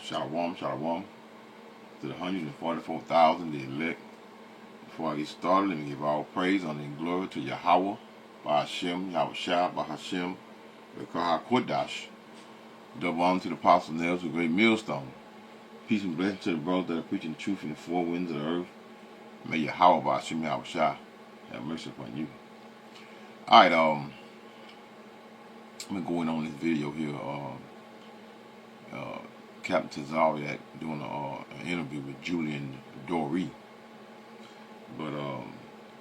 Shalom, shalom to the 144,000, the elect. Before I get started, let me give all praise, honor, and glory to Yahweh, Ba'ashem, Yahushua, Ba'ashem, B'Kahakwadash. Double honor to the apostle nails with great millstone. Peace and blessing to the brothers that are preaching the truth in the four winds of the earth. May Yahweh, Ba'ashem, Yahushua have mercy upon you. Alright, I'm going on this video here. Captain Yazaryach doing an interview with Julian Dorey. But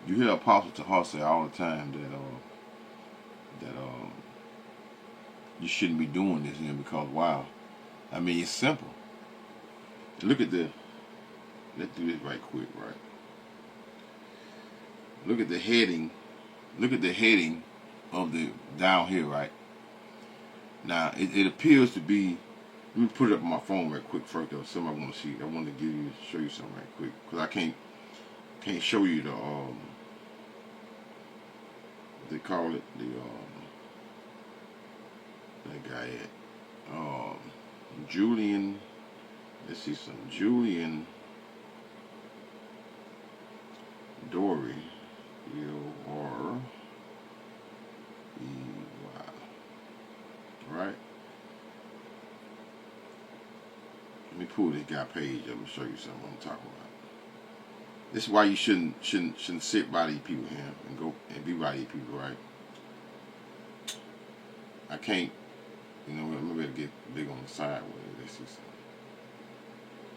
you hear Apostle Tahar say all the time that you shouldn't be doing this here because wow. I mean, it's simple. Look at let's do this right quick, right? Look at the heading. Look at the heading of the down here, right? Now it appears to be. Let me put it up on my phone right quick first, though. Something I want to see. I want to show you something right quick because I can't show you the they call it the that guy at Julian. Let's see some Julian Dorey, Dorey, right? Let me pull this guy page up and show you something I'm talking about. This is why you shouldn't sit by these people here and go and be by these people, right? I can't, maybe I'll get big on the side with it. Let's see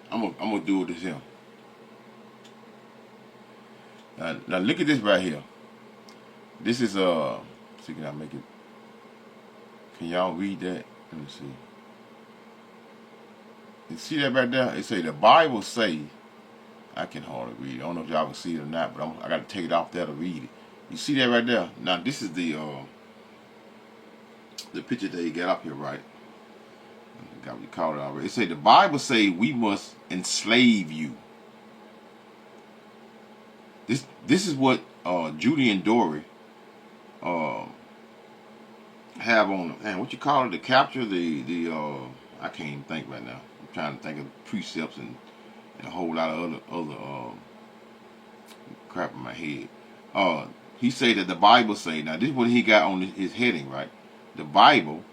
something. I'm gonna do this here. Now look at this right here. This is see, can I make it? Can y'all read that? Let me see. You see that right there? It say the Bible say. I can hardly read it. I don't know if y'all can see it or not, but I got to take it off there to read it. You see that right there? Now this is the picture that you got up here, right? I forgot what you called it already. It say the Bible say we must enslave you. This is what Julian Dorey have on. Man, what you call it? The capture, I can't even think right now. I'm trying to think of precepts and a whole lot of other crap in my head. He say that the Bible say, now this is what he got on his heading, right? The Bible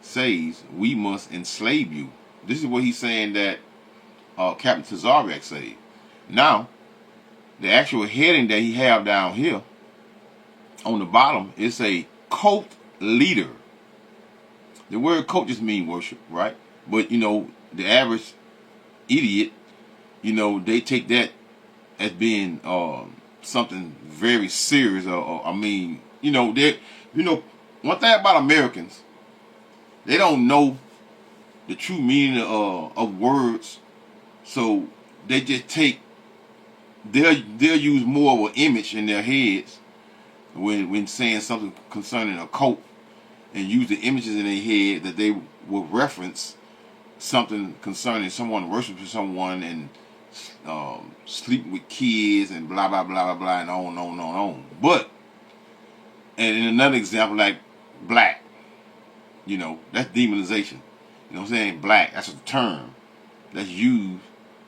says we must enslave you. This is what he's saying that Captain Yazaryach said. Now, the actual heading that he have down here on the bottom is a cult leader. The word cult just means worship, right? But the average idiot, they take that as being something very serious. I mean, one thing about Americans, they don't know the true meaning of words, so they just take. They'll use more of an image in their heads when saying something concerning a cult, and use the images in their head that they will reference something concerning someone worshiping someone and sleeping with kids and blah blah blah blah blah and on. But and in another example, like black, that's demonization. You know what I'm saying? Black, that's a term that's used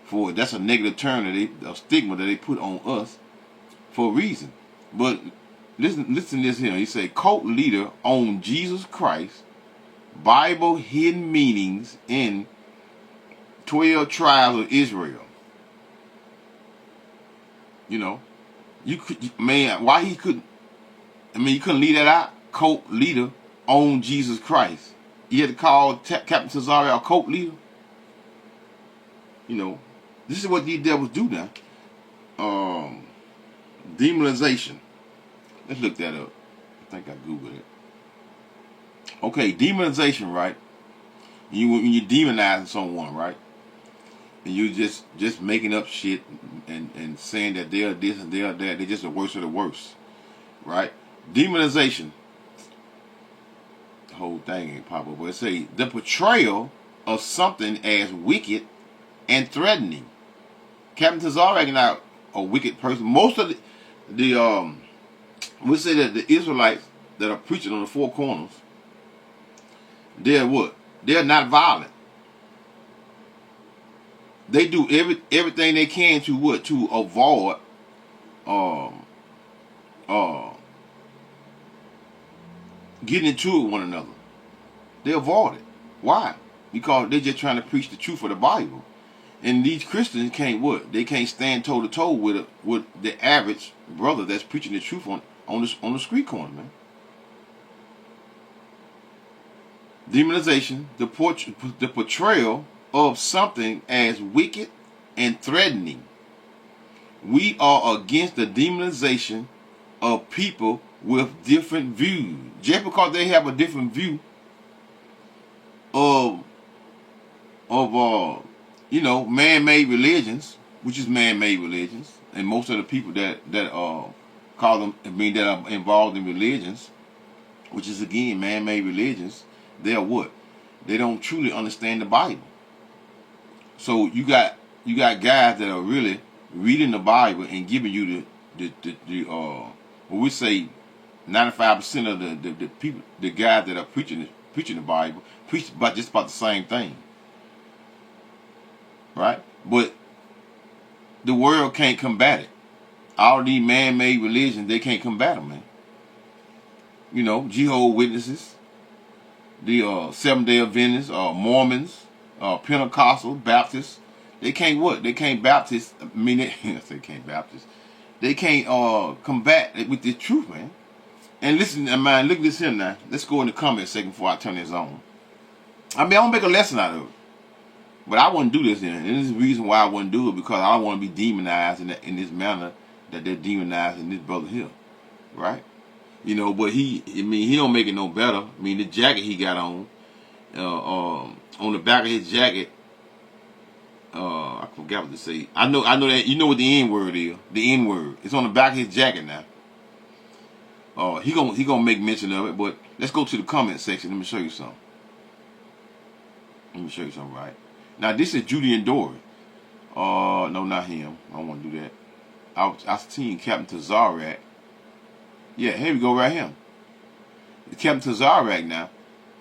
for, that's a negative term a stigma that they put on us for a reason. But listen to this here. He say cult leader on Jesus Christ, Bible hidden meanings in 12 tribes of Israel. You could, man, why he couldn't? I mean, you couldn't leave that out. Cult leader on Jesus Christ. You had to call Captain Yazaryach a cult leader. This is what these devils do now. Demonization. Let's look that up. I think I googled it. Okay, demonization, right? When you're demonizing someone, right? And you just making up shit and saying that they're this and they're that. They're just the worst of the worst, right? Demonization. The whole thing ain't pop up, but it say the portrayal of something as wicked and threatening. Captain Yazaryach not a wicked person. Most of the we say that the Israelites that are preaching on the four corners, they're what? They're not violent. they do everything they can to what? To avoid um getting into it with one another. They avoid it. Why? Because they're just trying to preach the truth of the Bible. And these Christians can't what? They can't stand toe to toe with the average brother that's preaching the truth on the street corner, man. Demonization, the portrayal of something as wicked and threatening. We are against the demonization of people with different views. Just because they have a different view of man-made religions, which is man-made religions, and most of the people that call them, that are involved in religions, which is again man-made religions, they're what? They don't truly understand the Bible. So you got guys that are really reading the Bible and giving you what we say 95% of the people, the guys that are preaching the Bible, preach about just about the same thing. Right? But the world can't combat it. All these man-made religions, they can't combat them, man. You know, Jehovah's Witnesses, the Seventh-day Adventists, Mormons, Pentecostal, Baptists. They can't what? They can't Baptist. I mean, they can't Baptist. They can't combat it with the truth, man. And listen, man, look at this here now. Let's go in the comment section before I turn this on. I mean, I don't make a lesson out of it. But I wouldn't do this then. And this is the reason why I wouldn't do it, because I don't want to be demonized in this manner that they're demonizing this brother here. Right? You know, but he don't make it no better. I mean, the jacket he got on the back of his jacket, I forgot what to say. I know that, you know what the N-word is. The N-word. It's on the back of his jacket now. He gonna make mention of it, but let's go to the comment section. Let me show you something. Right? Now, this is Julian Dorey. No, not him. I don't want to do that. I seen Captain Yazaryach. Yeah, here we go, right here. Captain Yazaryach now.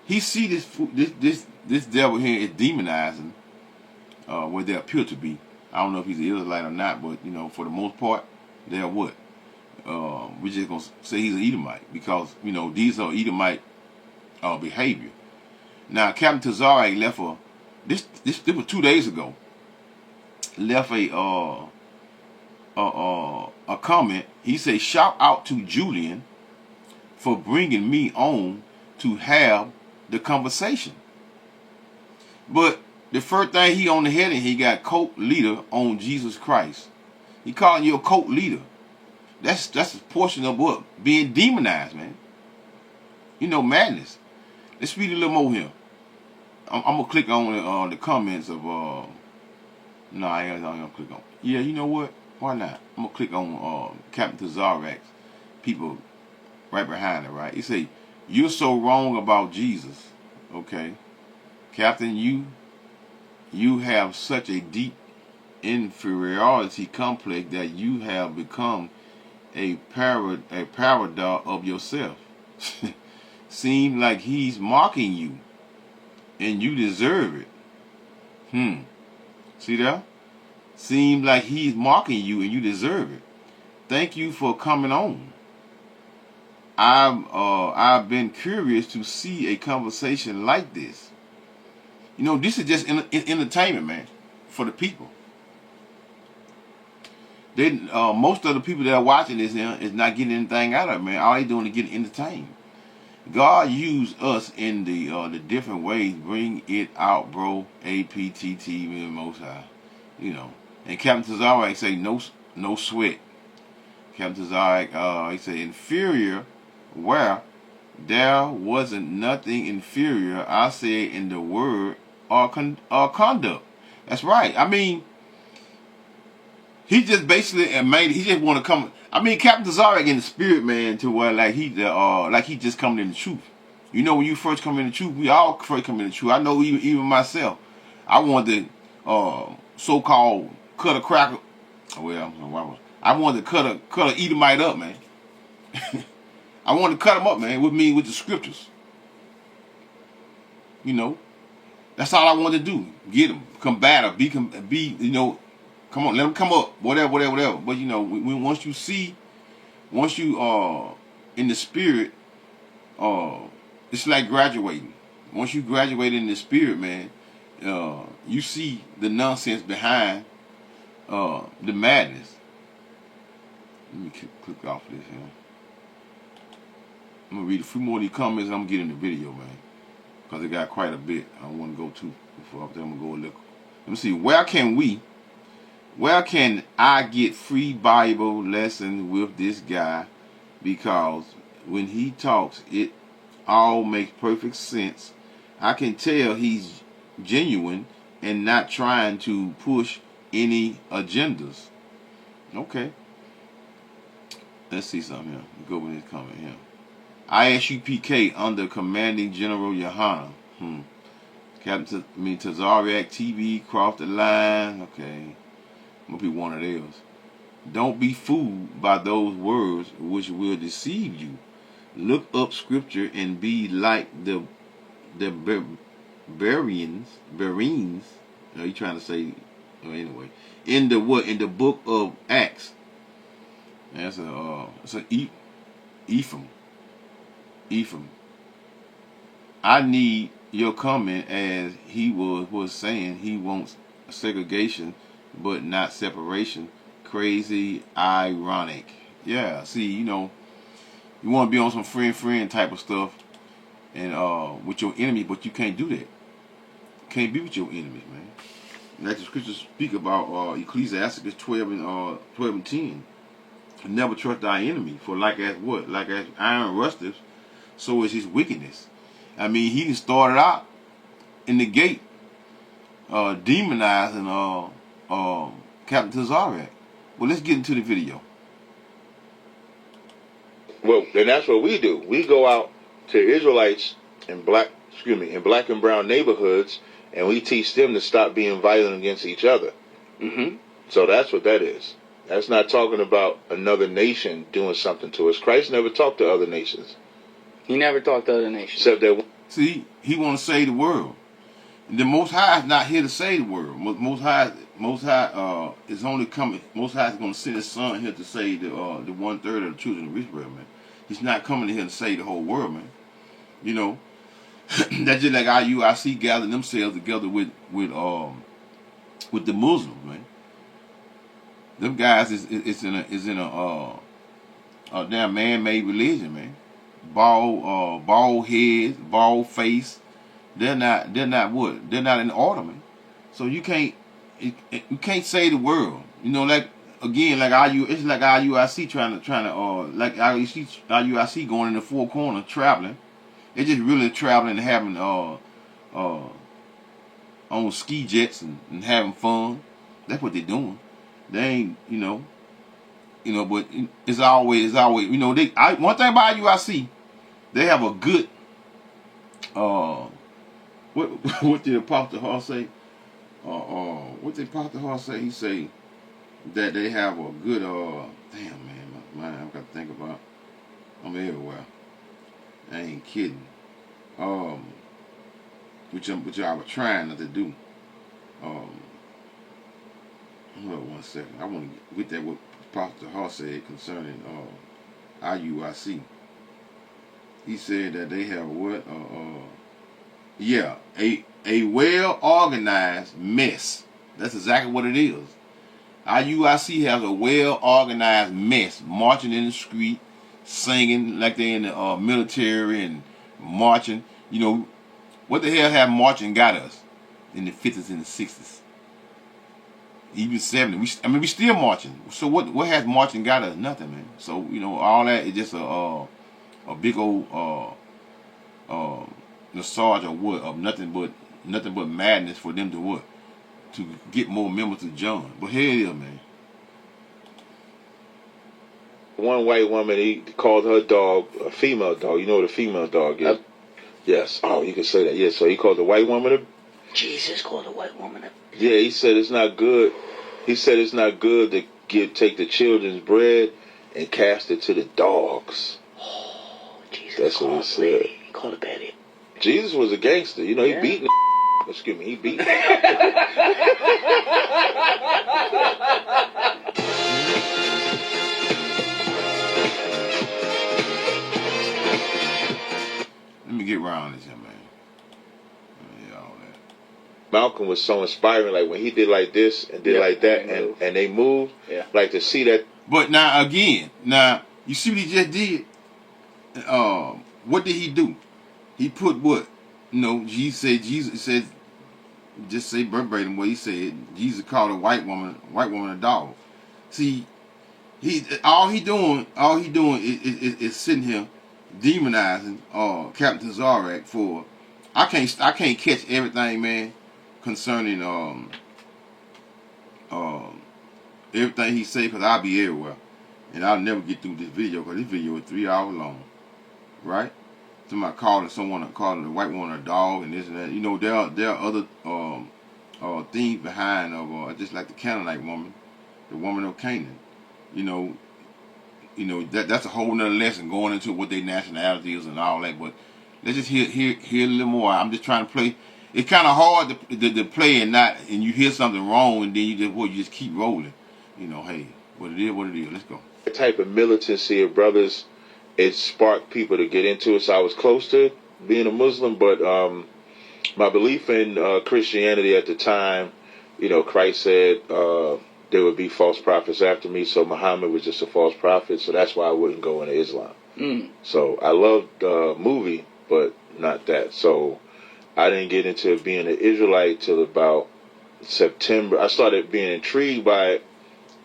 He see this devil here is demonizing what they appear to be. I don't know if he's an Israelite or not, but you know, for the most part, they're what? We're just gonna say he's an Edomite, because you know these are Edomite behavior. Now, Captain Yazaryach left this was 2 days ago. Left a comment. He said, "Shout out to Julian for bringing me on to have the conversation." But the first thing he on the head, and he got cult leader on Jesus Christ. He calling you a cult leader. That's a portion of what? Being demonized, man. You know, madness. Let's read a little more here. I'm gonna click on the comments of no, I ain't gonna click on. Yeah, you know what? Why not? I'm gonna click on Captain Yazaryach's people right behind it. Right? He say, "You're so wrong about Jesus." Okay, Captain, you have such a deep inferiority complex that you have become a parody of yourself. Seems like he's mocking you, and you deserve it. See that? Seems like he's mocking you, and you deserve it. Thank you for coming on. I've been curious to see a conversation like this. You know, this is just entertainment, man, for the people. Most of the people that are watching this is not getting anything out of it, man. All they doing is getting entertained. God used us in the different ways. Bring it out, bro. APTT, Most High. You know. And Captain Yazaryach say no sweat. Captain Yazaryach he say inferior where there wasn't nothing inferior. I said in the word or conduct. That's right. I mean, he just basically he just want to come. I mean, Captain Yazaryach in the spirit, man, to where like he just coming in the truth. You know, when you first come in the truth, we all first come in the truth. I know even myself. I wanted to so-called cut a cracker. Well, I wanted to cut a Edomite up, man. I wanted to cut him up, man, with the scriptures. You know, That's all I want to do. Get them, combative, be, you know, come on, let them come up, whatever. But you know, once you in the spirit, it's like graduating. Once you graduate in the spirit, man, you see the nonsense behind the madness. Let me click off this here. I'm gonna read a few more of these comments and I'm gonna get in the video, man. Because it got quite a bit. I don't want to go too before I'm gonna go a little. Let me see. Where can I get free Bible lessons with this guy? Because when he talks, it all makes perfect sense. I can tell he's genuine and not trying to push any agendas. Okay. Let's see something here. Go with this comment here. ISUPK under Commanding General Yohana. Captain Yazaryach TV crossed the line. Okay. I'm going to be one of those. Don't be fooled by those words which will deceive you. Look up scripture and be like the Bereans. Are you trying to say? Anyway, in the what? In the book of Acts. That's a Ephraim. I need your comment as he was saying he wants segregation but not separation. Crazy, ironic. Yeah, see, you know, you want to be on some friend type of stuff and with your enemy, but you can't do that. You can't be with your enemies, man. Like the scriptures speak about Ecclesiastes 12 and 10. Never trust thy enemy, for like as iron rusteth, so is his wickedness. I mean, he just started out in the gate demonizing Captain Yazaryach. Well, let's get into the video. Well, and that's what we do. We go out to Israelites in black and brown neighborhoods, and we teach them to stop being violent against each other. So that's what that is. That's not talking about another nation doing something to us. Christ never talked to other nations. He never talked to other nations. Except that. See, he want to save the world. The Most High is not here to save the world. Most High is only coming. Most High is going to send His Son here to save the 1/3 of the children of Israel, man. He's not coming here to save the whole world, man. You know, that's just like IUIC gathering themselves together with the Muslims, man. Them guys is in a damn man-made religion, man. Bald heads, bald face. They're not what? They're not in order, man. So you can't save the world. You know, like again, it's like IUIC trying to like IUIC going in the four corners traveling. They're just really traveling and having on ski jets and having fun. That's what they're doing. They ain't, you know, but it's always, you know, one thing about IUIC, they have a good, what did Apostle Hall say? What did Apostle Hall say? He say that they have a good, damn man, my mind, I've got to think about, I'm everywhere. I ain't kidding. Which I was trying not to do. Hold on 1 second. I want to get that what Pastor Hall said concerning IUIC. He said that they have what? A well organized mess. That's exactly what it is. IUIC has a well organized mess, marching in the street, singing like they're in the military and marching. You know, what the hell have marching got us in the 50s and the 60s? Even 70s. We still marching. So what has marching got us? Nothing, man. So, you know, all that is just a big old massage of what? Of nothing but madness for them to what? To get more members to join. But here it is, man. One white woman, he called her dog a female dog. You know what a female dog is? Yes. Oh, you can say that. Yeah, so he called the white woman a... Jesus called a white woman a... Yeah, he said it's not good. He said it's not good to take the children's bread and cast it to the dogs. Oh, Jesus. That's what he said. He called it bad. Jesus was a gangster. You know, he beat Excuse me, he beat. Let me get around this here, man. Yeah, all that. Malcolm was so inspiring. Like when he did like this and did like that, and they moved. Yeah. Like to see that. But now again, you see what he just did. What did he do? He put what? Jesus said, just say verbatim what he said. Jesus called a white woman a dog. See, all he doing is sitting here demonizing Captain Yazaryach for. I can't catch everything, man, concerning everything he say, because I'll be everywhere, and I'll never get through this video, because this video is 3 hours long, right? Somebody calling a white woman a dog and this and that. You know, there are other things behind of just like the Canaanite woman, the woman of Canaan. You know that's a whole nother lesson going into what their nationality is and all that. But let's just hear a little more. I'm just trying to play. It's kind of hard to play and you hear something wrong and then you just keep rolling. You know, hey, what it is. Let's go. The type of militancy of brothers, it sparked people to get into it. So I was close to being a Muslim, but my belief in Christianity at the time, Christ said there would be false prophets after me, so Muhammad was just a false prophet, so that's why I wouldn't go into Islam. So I loved the movie, but not that. So I didn't get into being an Israelite till about September. I started being intrigued by it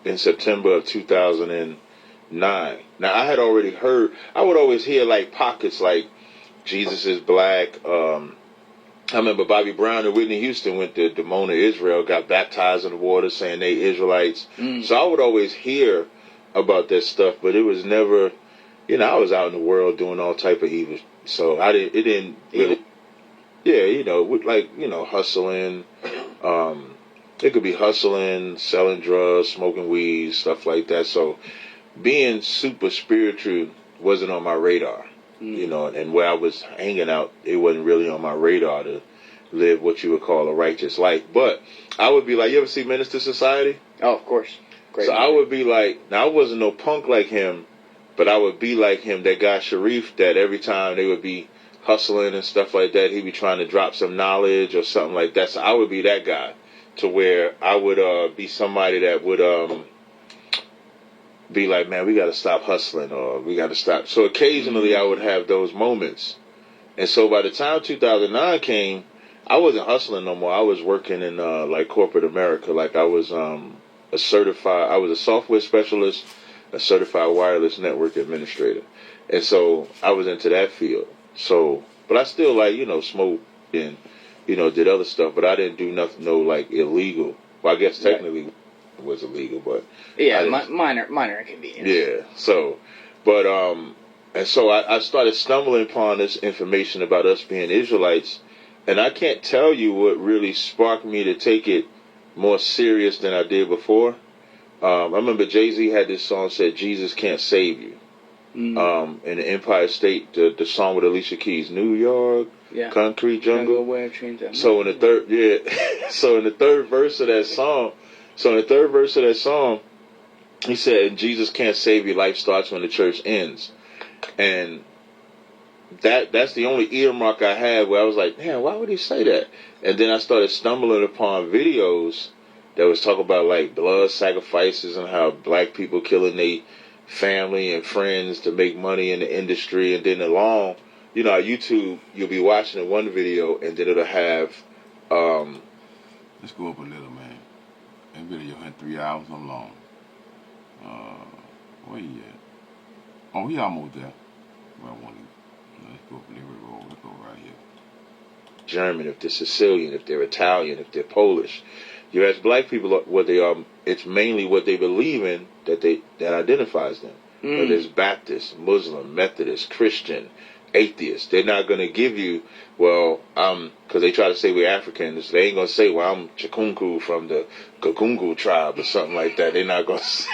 in September of 2009. Now I had already heard, I would always hear like pockets like Jesus is black. I remember Bobby Brown and Whitney Houston went to Demonizing, Israel, got baptized in the water saying they Israelites. So I would always hear about that stuff, but it was never, I was out in the world doing all type of evil. So it didn't really, hustling. It could be hustling, selling drugs, smoking weed, stuff like that. So being super spiritual wasn't on my radar. And where I was hanging out, it wasn't really on my radar to live what you would call a righteous life. But I would be like, you ever see Minister Society? Oh, of course. Great. So I would be like, now I wasn't no punk like him, but I would be like him, that guy Sharif, that every time they would be hustling and stuff like that, he'd be trying to drop some knowledge or something like that. So I would be that guy, to where I would be somebody that would be like, man, we got to stop hustling, or we got to stop. So occasionally I would have those moments. And so by the time 2009 came, I wasn't hustling no more. I was working in like corporate America. Like I was I was a software specialist, a certified wireless network administrator. And so I was into that field. So, but I still smoked and, did other stuff, but I didn't do nothing, like illegal. Well, I guess technically it was illegal, but yeah, minor inconvenience. Yeah. So, but and so I started stumbling upon this information about us being Israelites, and I can't tell you what really sparked me to take it more serious than I did before. I remember Jay-Z had this song said, "Jesus Can't Save You." In the Empire State, the song with Alicia Keys, New York, Concrete Jungle. So in the third verse of that song, he said, "Jesus can't save you. Life starts when the church ends." And that's the only earmark I had where I was like, man, why would he say that? And then I started stumbling upon videos that was talking about like blood sacrifices and how black people killing their family and friends to make money in the industry. And then on YouTube, you'll be watching one video and then it'll have let's go up a little, man. That video had 3 hours long. Where he at? Oh, he almost there. Well, let's go up a little road. Let's go right here. German, if they're Sicilian, if they're Italian, if they're Polish. You ask black people what they are, it's mainly what they believe in that identifies them. Whether it's Baptist, Muslim, Methodist, Christian, atheist. They're not going to give you, because they try to say we're Africans. They ain't going to say, well, I'm Chikungu from the Kagungu tribe or something like that. They're not going to say.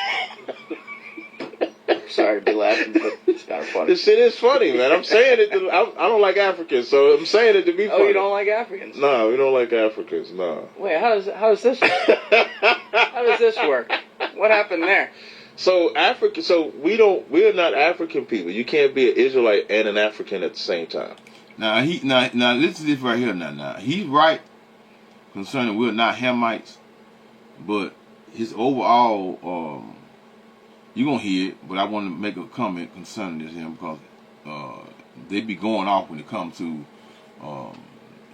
Sorry to be laughing, but it's kind of funny. This shit is funny, man. I'm saying it. I don't like Africans, so I'm saying it to be funny. Oh, you don't like Africans? No, we don't like Africans. No. Wait, how does this? How does this work? What happened there? So Africa. So we're not African people. You can't be an Israelite and an African at the same time. Now listen to this right here. Now he's right concerning we're not Hamites, but his overall you're gonna hear it. But I want to make a comment concerning this here because they be going off when it comes to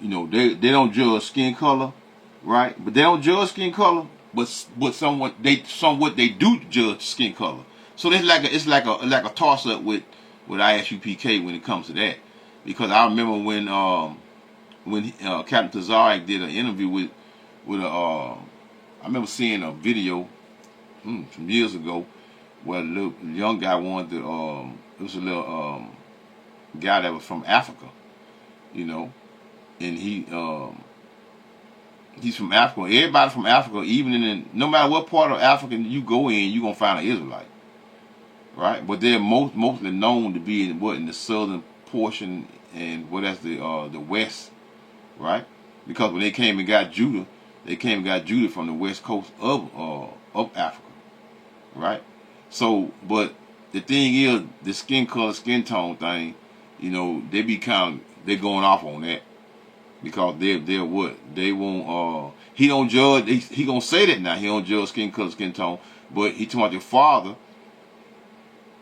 they don't judge skin color, right? But they don't judge skin color. But somewhat they do judge skin color. So it's like a toss up with ISUPK when it comes to that. Because I remember when Captain Yazaryach did an interview with I remember seeing a video some years ago where a little young guy wanted to it was a little guy that was from Africa, and he's from Africa. Everybody from Africa, even no matter what part of Africa you go in, you're gonna find an Israelite, right? But they're mostly known to be in the southern portion and that's the west, right? Because when they came and got Judah, from the west coast of Africa, right? So, but the thing is, the skin color, skin tone thing, they're going off on that. Because they're what? They won't he don't judge he gonna say that now. He don't judge skin color, skin tone, but he talking about your father.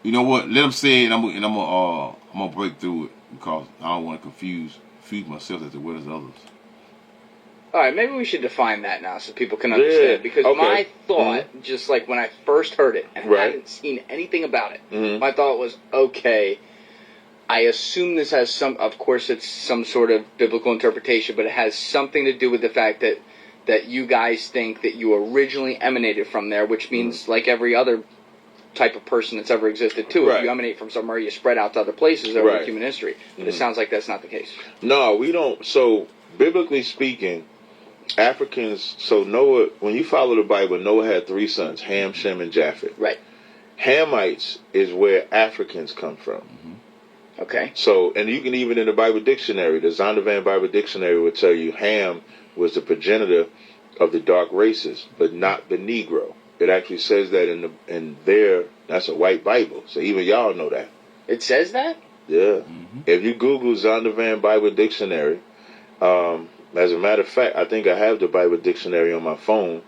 You know what? Let him say it, and I'm gonna break through it because I don't want to confuse myself as well as others. All right, maybe we should define that now so people can understand. Because my thought, just like when I first heard it and hadn't seen anything about it, my thought was, okay, I assume this has of course it's some sort of biblical interpretation, but it has something to do with the fact that you guys think that you originally emanated from there, which means like every other type of person that's ever existed too. If you emanate from somewhere, you spread out to other places over human history. But it sounds like that's not the case. No, we don't. So, biblically speaking, Africans, so Noah, when you follow the Bible, Noah had 3 sons, Ham, Shem, and Japheth. Right. Hamites is where Africans come from. Okay. So, and you can even in the Bible dictionary, the Zondervan Bible Dictionary will tell you Ham was the progenitor of the dark races, but not the Negro. It actually says that in there. That's a white Bible, so even y'all know that. It says that? Yeah. If you Google Zondervan Bible Dictionary, as a matter of fact, I think I have the Bible Dictionary on my phone.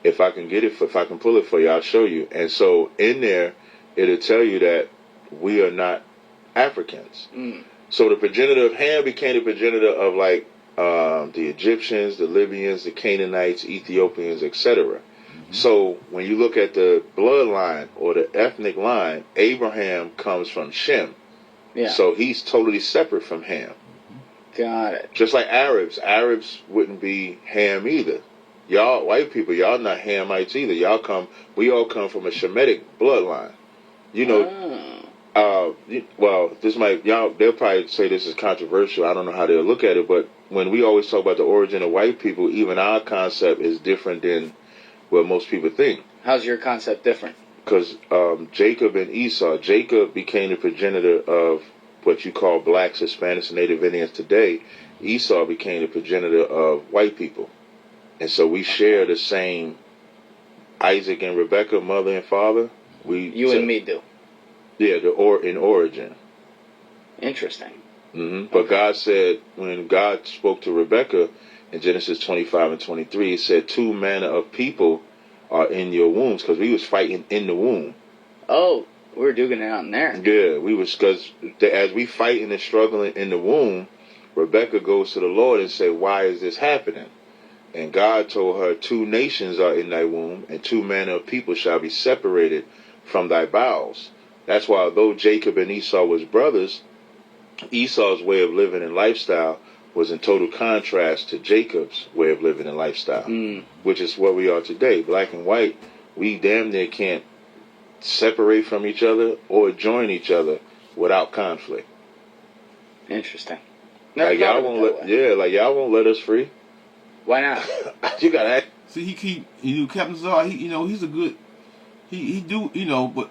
If I can if I can pull it for you, I'll show you. And so in there, it'll tell you that we are not Africans. So the progenitor of Ham became the progenitor of the Egyptians, the Libyans, the Canaanites, Ethiopians, etc. So when you look at the bloodline or the ethnic line, Abraham comes from Shem. Yeah. So he's totally separate from Ham. Got it. Just like Arabs. Arabs wouldn't be Ham either. Y'all, white people, y'all not Hamites either. We all come from a Shemitic bloodline. They'll probably say this is controversial. I don't know how they'll look at it, but when we always talk about the origin of white people, even our concept is different than what most people think. How's your concept different? Because Jacob and Esau, Jacob became the progenitor of what you call blacks, Hispanics, and Native Indians today. Esau became the progenitor of white people. And so we share the same Isaac and Rebekah, mother and father. You and me do. Yeah, in origin. Interesting. But God said, when God spoke to Rebekah in Genesis 25 and 23, He said, 2 manner of people are in your wombs, because we was fighting in the womb. Oh, we were duking it out in there. Yeah, we was, because as we fighting and struggling in the womb, Rebekah goes to the Lord and said, why is this happening? And God told her, 2 nations are in thy womb, and 2 manner of people shall be separated from thy bowels. That's why, although Jacob and Esau was brothers, Esau's way of living and lifestyle was in total contrast to Jacob's way of living and lifestyle, which is what we are today. Black and white, we damn near can't separate from each other or join each other without conflict. Interesting. Y'all won't let us free. Why not? You gotta act. See, Captain Yazaryach, he's a good, but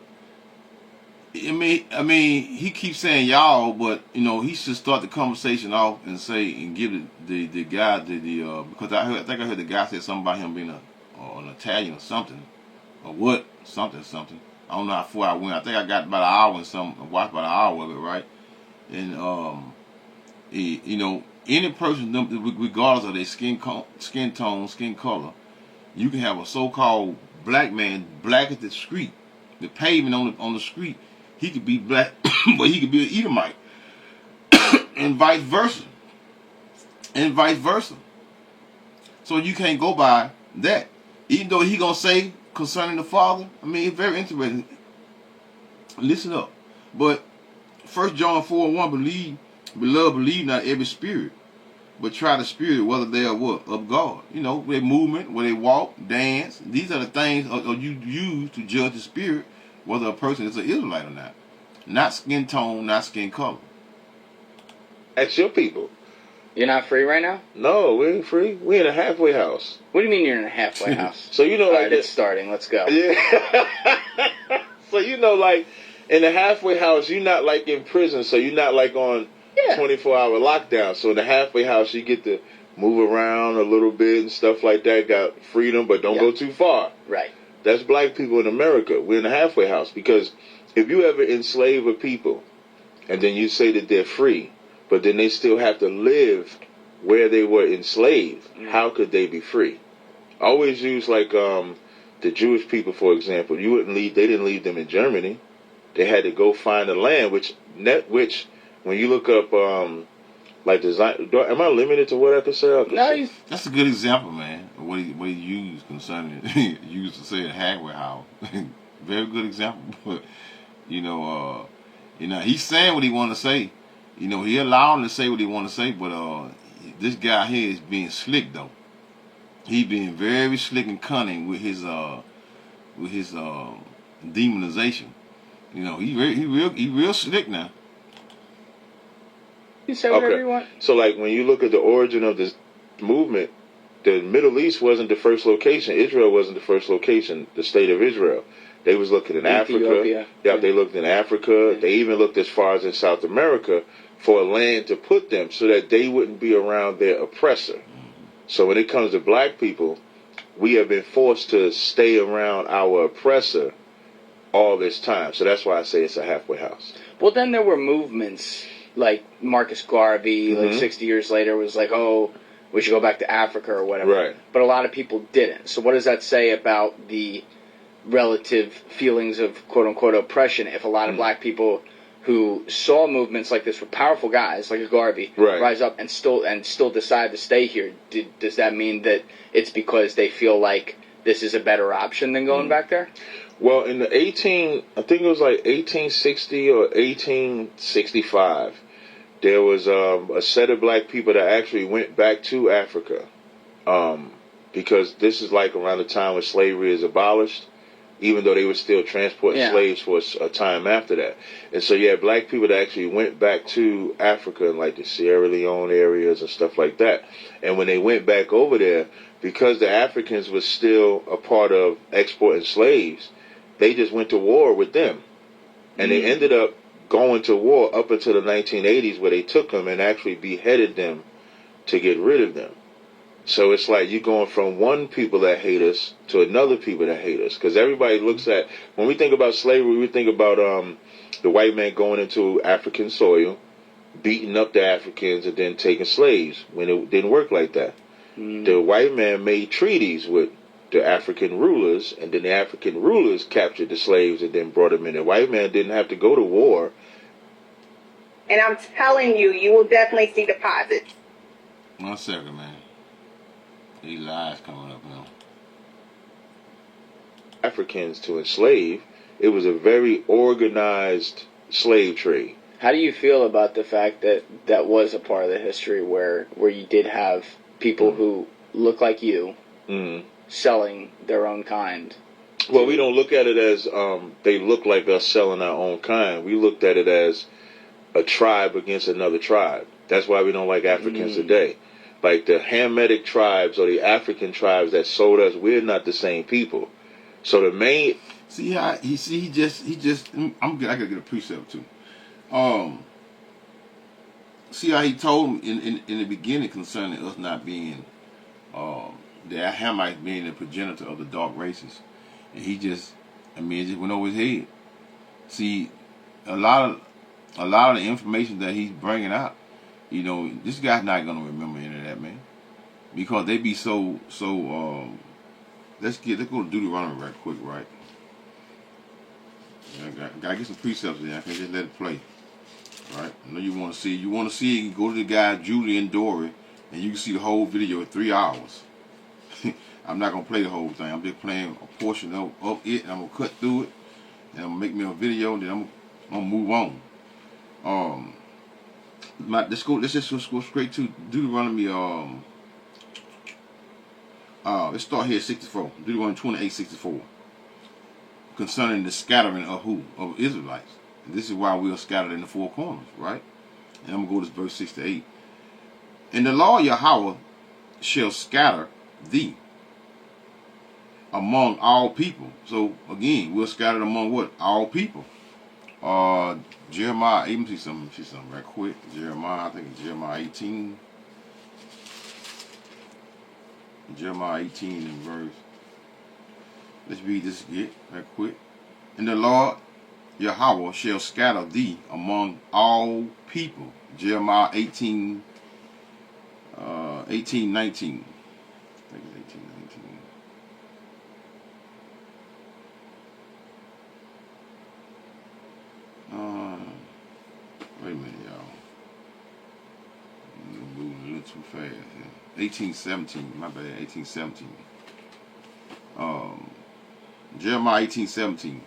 I mean, he keeps saying y'all, but he should start the conversation off and say and give the guy because I think I heard the guy say something about him being an Italian or something, or what something. I don't know how far I went. I think I got about an hour and something. I watched about an hour of it, right? And any person, regardless of their skin tone, skin color, you can have a so-called black man, black as the street, the pavement on the street. He could be black, but he could be an Edomite, and vice versa. So you can't go by that. Even though he gonna say concerning the Father, I mean, it's very interesting. Listen up. But 1 John 4:1, believe not every spirit, but try the spirit whether they are what? Of God. Their movement, where they walk, dance. These are the things you use to judge the spirit, whether a person is an Israelite or not. Not skin tone, not skin color. That's your people. You're not free right now? No, we ain't free. We in a halfway house. What do you mean you're in a halfway house? So All right, it's starting. Let's go. Yeah. So like in a halfway house, you're not like in prison. So you're not like on 24-hour lockdown. So in the halfway house, you get to move around a little bit and stuff like that. Got freedom, but don't go too far. Right. That's black people in America. We're in a halfway house because if you ever enslave a people and then you say that they're free, but then they still have to live where they were enslaved, how could they be free? I always use like the Jewish people, for example. They didn't leave them in Germany. They had to go find a land, which when you look up like design, am I limited to what I can say? No, that's a good example, man. What he used concerning he used to say a halfway house. Very good example, but he's saying what he want to say. He allowed him to say what he want to say, but this guy here is being slick though. He being very slick and cunning with his demonization. He real slick now. You say whatever you want. So like when you look at the origin of this movement, the Middle East wasn't the first location. Israel wasn't the first location. The state of Israel. They was looking in Africa. Yeah, they looked in Africa. Yeah. They even looked as far as in South America for a land to put them so that they wouldn't be around their oppressor. So when it comes to black people, we have been forced to stay around our oppressor all this time. So that's why I say it's a halfway house. Well, then there were movements like Marcus Garvey, like 60 years later, was like, oh, we should go back to Africa or whatever. Right. But a lot of people didn't. So what does that say about the relative feelings of quote-unquote oppression if a lot of black people who saw movements like this with powerful guys like a Garvey rise up and still decide to stay here? Does that mean that it's because they feel like this is a better option than going back there? Well, in the I think it was like 1860 or 1865, there was a set of black people that actually went back to Africa because this is like around the time when slavery is abolished, even though they were still transporting slaves for a time after that. And so you had black people that actually went back to Africa in like the Sierra Leone areas and stuff like that. And when they went back over there, because the Africans were still a part of exporting slaves, they just went to war with them. And they ended up going to war up until the 1980s where they took them and actually beheaded them to get rid of them. So it's like you're going from one people that hate us to another people that hate us. Because everybody looks at, when we think about slavery, we think about the white man going into African soil, beating up the Africans and then taking slaves, when it didn't work like that. The white man made treaties with the African rulers, and then the African rulers captured the slaves and then brought them in. The white man didn't have to go to war. And I'm telling you, you will definitely see deposits. 1 second, man. These lies coming up now. Africans to enslave, it was a very organized slave trade. How do you feel about the fact that that was a part of the history where you did have people who look like you selling their own kind? Well, we don't look at it as they look like us selling our own kind. We looked at it as a tribe against another tribe. That's why we don't like Africans today. Like the Hamitic tribes or the African tribes that sold us, we're not the same people. So the main See how he just I gotta get a precept too. See how he told him in the beginning concerning us not being the Hamites being the progenitor of the dark races, and it just went over his head. See, a lot of the information that he's bringing out, this guy's not gonna remember any of that, man, because they be so. Let's go to Deuteronomy right quick, right? Gotta get some precepts in. I can't just let it play. Right? I know you want to see it. You want to see it, you can go to the guy Julian Dorey, and you can see the whole video in 3 hours. I'm not gonna play the whole thing. I'm just playing a portion of it, and I'm gonna cut through it, and I'm gonna make me a video, and then I'm gonna move on. Let's just go straight to Deuteronomy. Let's start here at 64. Deuteronomy 28:64. Concerning the scattering of who? Of Israelites. And this is why we are scattered in the four corners, right? And I'm going to go to verse 6 to 8. And the Lord Yahweh shall scatter thee among all people. So, again, we're scattered among what? All people. Jeremiah, let me see something right quick. Jeremiah, I think it's Jeremiah 18. Jeremiah 18 and verse. Let's read this again right quick. And the Lord Yahweh shall scatter thee among all people. Jeremiah 18, 19. I think it's 18, 19. Wait a minute, y'all. I'm moving a little too fast. 18:17. My bad. 18:17. Jeremiah 18:17.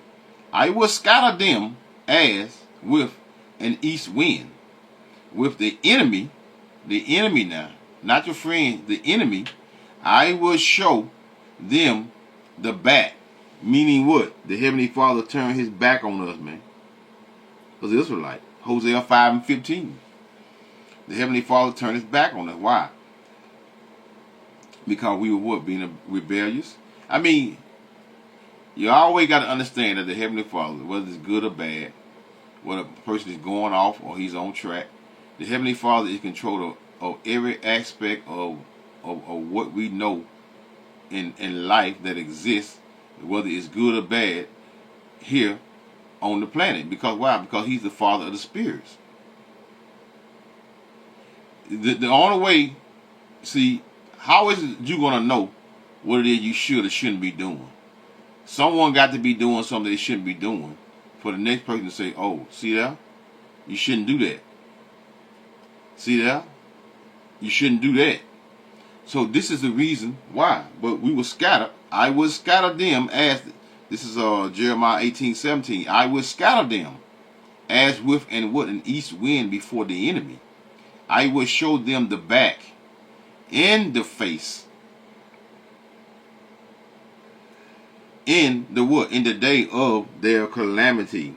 I will scatter them as with an east wind. With the enemy now, not your friend, the enemy, I will show them the back. Meaning what? The Heavenly Father turned his back on us, man. Because the Israelite. Hosea 5:15. The Heavenly Father turned his back on us. Why? Because we were what? Being rebellious? You always got to understand that the Heavenly Father, whether it's good or bad, whether a person is going off or he's on track, the Heavenly Father is in control of every aspect of what we know in life that exists, whether it's good or bad, here on the planet. Because why? Because he's the Father of the spirits. The only way, see, how is it you going to know what it is you should or shouldn't be doing? Someone got to be doing something they shouldn't be doing for the next person to say, oh, see there? You shouldn't do that. See there? You shouldn't do that. So this is the reason why. But we will scatter. I will scatter them as, this is Jeremiah 18:17. I will scatter them as with an east wind before the enemy. I will show them the back and the face. In the what? In the day of their calamity.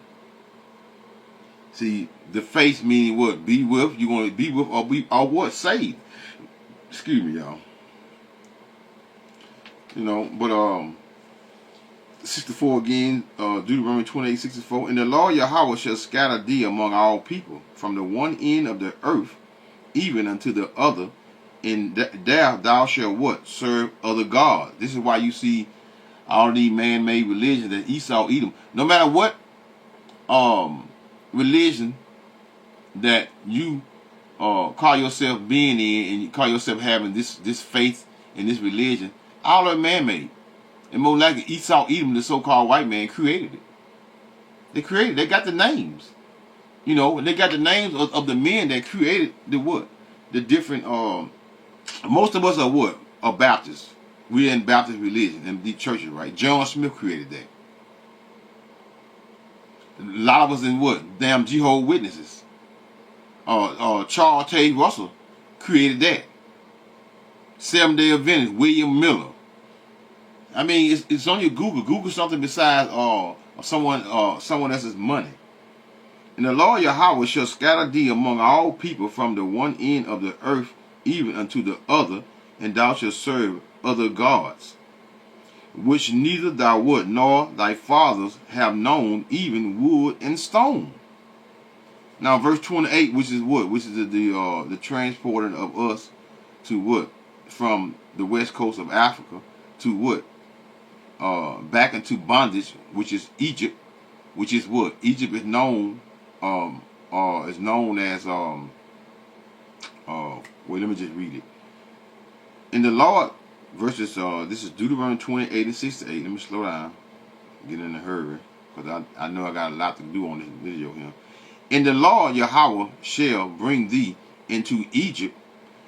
See, the face meaning what? Be with. You want to be with or what? Saved. Excuse me, y'all. But 64 again, Deuteronomy 28:64. And the Lord Yahweh shall scatter thee among all people, from the one end of the earth, even unto the other, and there thou shalt what? Serve other gods. This is why you see all these man-made religions that Esau, Edom, no matter what religion that you call yourself being in, and you call yourself having this faith in this religion, all are man-made. And more likely Esau, Edom, the so-called white man, created it. They got the names. And they got the names of the men that created the what? The different, most of us are what? Are Baptists. We're in Baptist religion, in the churches, right? John Smith created that. A lot of us in what? Damn Jehovah's Witnesses. Charles T. Russell created that. Seventh-day Adventist, William Miller. It's on your Google. Google something besides someone else's money. And the Lord Yahweh shall scatter thee among all people from the one end of the earth even unto the other, and thou shalt serve other gods. which neither thou would nor thy fathers have known, even wood and stone. Now, verse 28, which is what? Which is the transporting of us to what? From the west coast of Africa to what? Back into bondage, which is Egypt, which is what? Egypt is known as wait, let me just read it. In the Lord, verses, this is Deuteronomy 28 and 68. Let me slow down, get in a hurry, because I know I got a lot to do on this video here. In the Lord Yahweh shall bring thee into Egypt.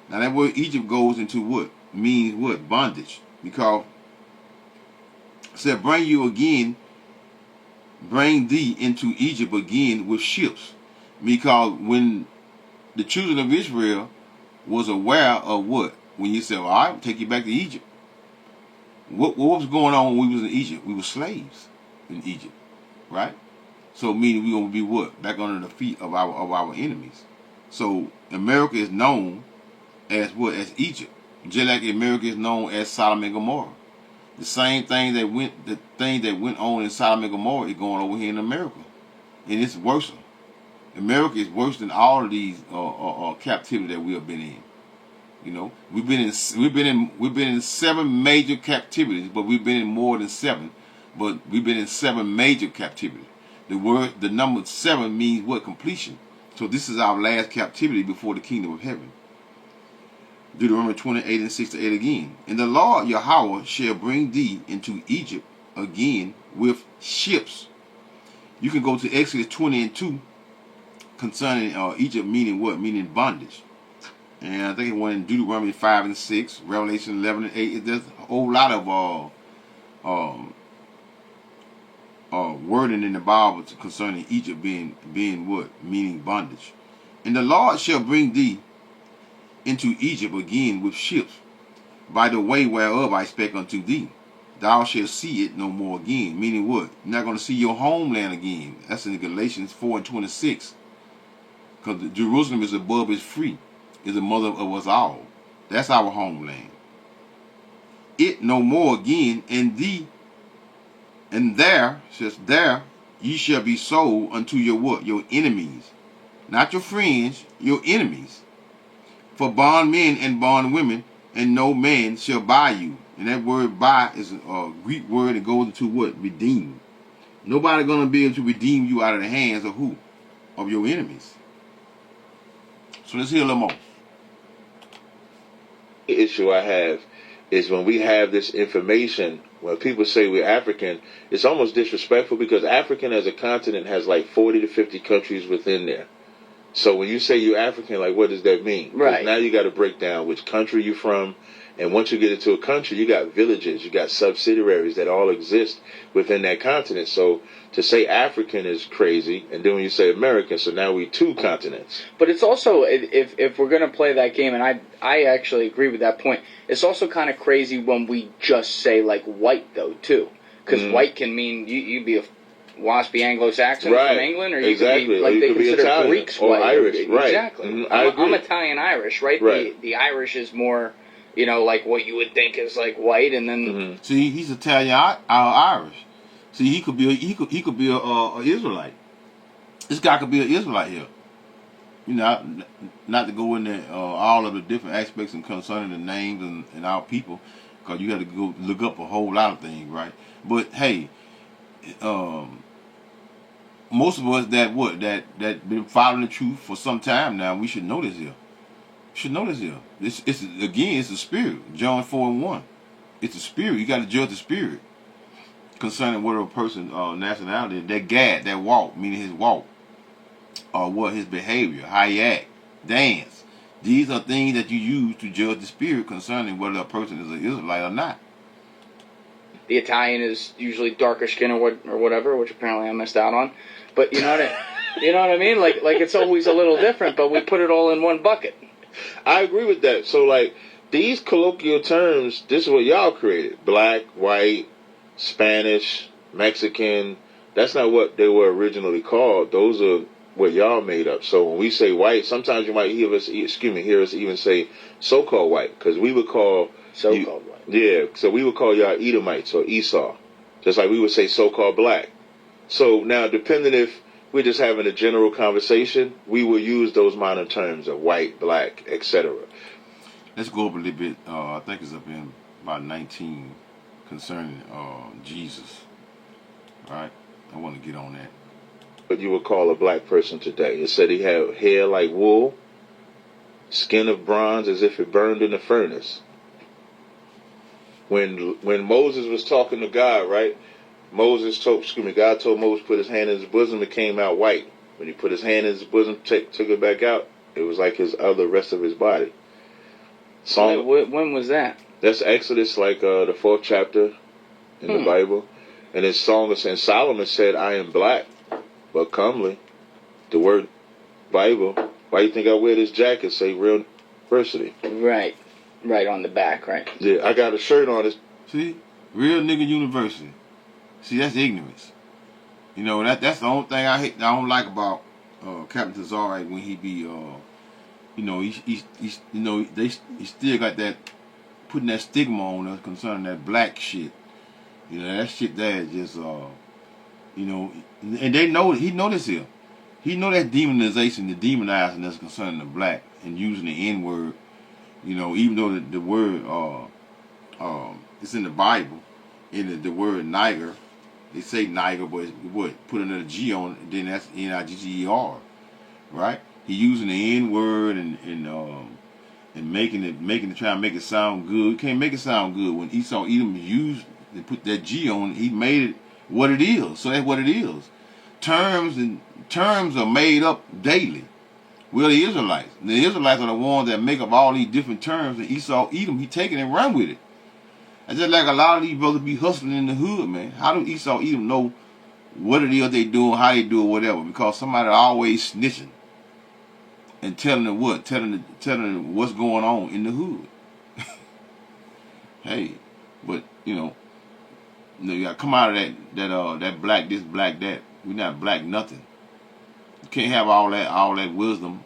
Now that word Egypt goes into what? Means what? Bondage. Because it said bring thee into Egypt again with ships. Because when the children of Israel was aware of what? When you said, well, all right, take you back to Egypt. What was going on when we was in Egypt? We were slaves in Egypt, right? So meaning we're going to be what? Back under the feet of our enemies. So America is known as what? As Egypt. Just like America is known as Sodom and Gomorrah. The thing that went on in Sodom and Gomorrah is going over here in America. And it's worse. America is worse than all of these captivity that we have been in. You know, we've been in 7 major captivities, but we've been in more than 7. But we've been in 7 major captivities. The number 7 means what? Completion. So this is our last captivity before the kingdom of heaven. Deuteronomy 28 and 68 again. And the Lord Yahweh shall bring thee into Egypt again with ships. You can go to Exodus 20 and 2 concerning Egypt, meaning what? Meaning bondage. And I think it went in Deuteronomy 5 and 6, Revelation 11 and 8. There's a whole lot of wording in the Bible concerning Egypt being what? Meaning bondage. And the Lord shall bring thee into Egypt again with ships, by the way whereof I spake unto thee. Thou shalt see it no more again. Meaning what? You're not going to see your homeland again. That's in Galatians 4 and 26. Because Jerusalem is above, is free, is the mother of us all. That's our homeland. It no more again, and there ye shall be sold unto your what? Your enemies. Not your friends, your enemies. For bondmen and bondwomen, and no man shall buy you. And that word buy is a Greek word that goes into what? Redeem. Nobody going to be able to redeem you out of the hands of who? Of your enemies. So let's hear a little more. The issue I have is when we have this information, when people say we're African, it's almost disrespectful because African as a continent has like 40 to 50 countries within there. So when you say you're African, like what does that mean? Right. Now you got to break down which country you're from. And once you get into a country, you got villages, you got subsidiaries that all exist within that continent. So to say African is crazy, and then when you say American, so now we 2 continents. But it's also, if we're going to play that game, and I actually agree with that point, it's also kind of crazy when we just say, like, white, though, too. Because white can mean you'd be a waspy Anglo-Saxon from England, or you could be, like, they consider Italian, Greeks or white. Irish, right. Exactly. Mm-hmm. I agree. I'm Italian-Irish, right? The Irish is more... You know, like what you would think is like white, and then see, he's Italian, Irish. See, he could be a Israelite. This guy could be an Israelite here. You know, not to go into all of the different aspects and concerning the names and our people, because you got to go look up a whole lot of things, right? But hey, most of us that been following the truth for some time now, we should know this here. Should know this here. It's the spirit. John 4 and 1. It's the spirit. You got to judge the spirit concerning what a person's nationality, that gad, that walk, meaning his walk, or what his behavior, how he act, dance. These are things that you use to judge the spirit concerning whether a person is an Israelite or not. The Italian is usually darker skin or whatever, which apparently I missed out on. But you know what I mean? Like it's always a little different, but we put it all in one bucket. I agree with that. So, like, these colloquial terms, this is what y'all created. Black, white, Spanish, Mexican. That's not what they were originally called. Those are what y'all made up. So when we say white, sometimes you might hear us even say so-called white, because we would call So-called white. Yeah, so we would call y'all Edomites or Esau. Just like we would say so-called black. So now, depending if we're just having a general conversation, we will use those modern terms of white, black, etc. Let's go up a little bit. I think it's up in about 19 concerning Jesus. Right? I want to get on that. What you would call a black person today. It said he had hair like wool, skin of bronze as if it burned in the furnace. When Moses was talking to God, right? God told Moses to put his hand in his bosom, it came out white. When he put his hand in his bosom, took it back out, it was like the rest of his body. When was that? That's Exodus, like the 4th chapter in the Bible. And his song is, and Solomon said, I am black, but comely. The word Bible. Why you think I wear this jacket? Say real university. Right. Right on the back, right? Yeah, I got a shirt on it. See? Real nigga university. See, that's ignorance. You know, that's the only thing I don't like about Captain Yazaryach when he be you know, he still got that putting that stigma on us concerning that black shit. You know, that shit there is just you know, and they know, he know this here. He know that demonization, the demonizing that's concerning the black and using the N-word. You know, even though the word it's in the Bible, in the word Niger, they say Niger, but what put another G on it, then that's Nigger, right? He using the N-word and making it try to make it sound good. You can't make it sound good. When Esau Edom used to put that G on it, he made it what it is. So that's what it is. Terms are made up daily. We're the Israelites. The Israelites are the ones that make up all these different terms, and Esau Edom, he take it and run with it. It's just like a lot of these brothers be hustling in the hood, man. How do Esau Edom know what it is they doing, how they do it, whatever? Because somebody always snitching and telling them what? Telling them what's going on in the hood. Hey, but you gotta come out of that black this, black that. We're not black nothing. You can't have all that wisdom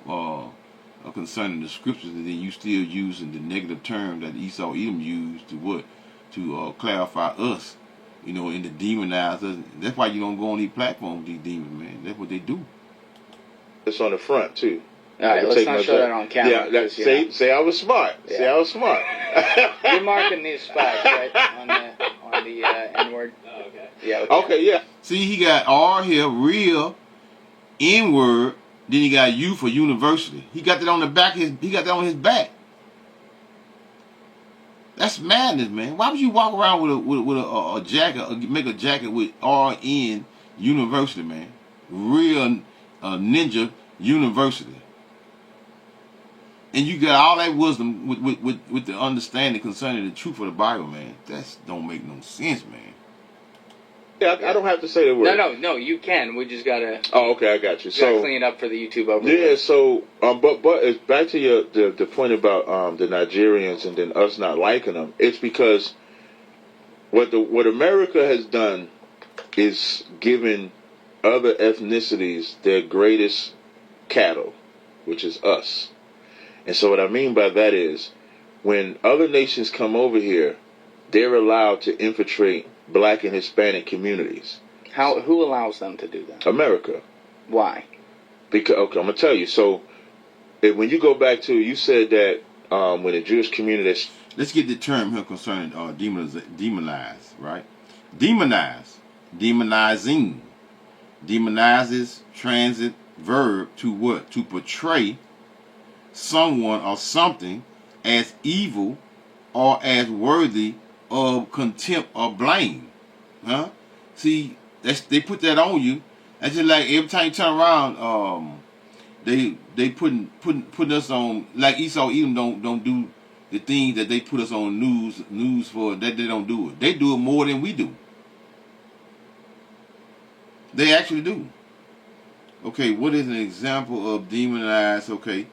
concerning the scriptures, and then you still using the negative term that Esau Edom used to what? To clarify us, in the demonizers. That's why you don't go on these platforms, these demons, man. That's what they do. It's on the front too. All right, let's not show that on camera. Yeah, say I was smart. Yeah. Say I was smart. You're marking these spots, right? On the N-word. Oh, okay. Yeah. Okay, yeah. See, he got R here, real N-word. Then he got U for university. He got that on the back. He got that on his back. That's madness, man. Why would you walk around with a jacket, make a jacket with RN University, man? Real ninja university. And you got all that wisdom with the understanding concerning the truth of the Bible, man. That don't make no sense, man. Yeah, I don't have to say the word. No, you can. We just gotta. Oh, okay, I got you. So clean it up for the YouTube overlay. Yeah, so but it's back to the point about the Nigerians and then us not liking them. It's because what America has done is given other ethnicities their greatest cattle, which is us. And so what I mean by that is, when other nations come over here, they're allowed to infiltrate Black and Hispanic communities. Who allows them to do that? America. Why? Because I'm gonna tell you. So when you go back to, you said that when the Jewish community. Let's get the term here concerning demonize, right? Demonize, demonizing, demonizes transit verb to what? To portray someone or something as evil or as worthy of contempt or blame. Huh? See, they put that on you. That's just like every time you turn around, they putting us on, like Esau Edom don't do the things that they put us on news for. That they don't do it. They do it more than we do. They actually do. Okay, what is an example of demonized? Okay,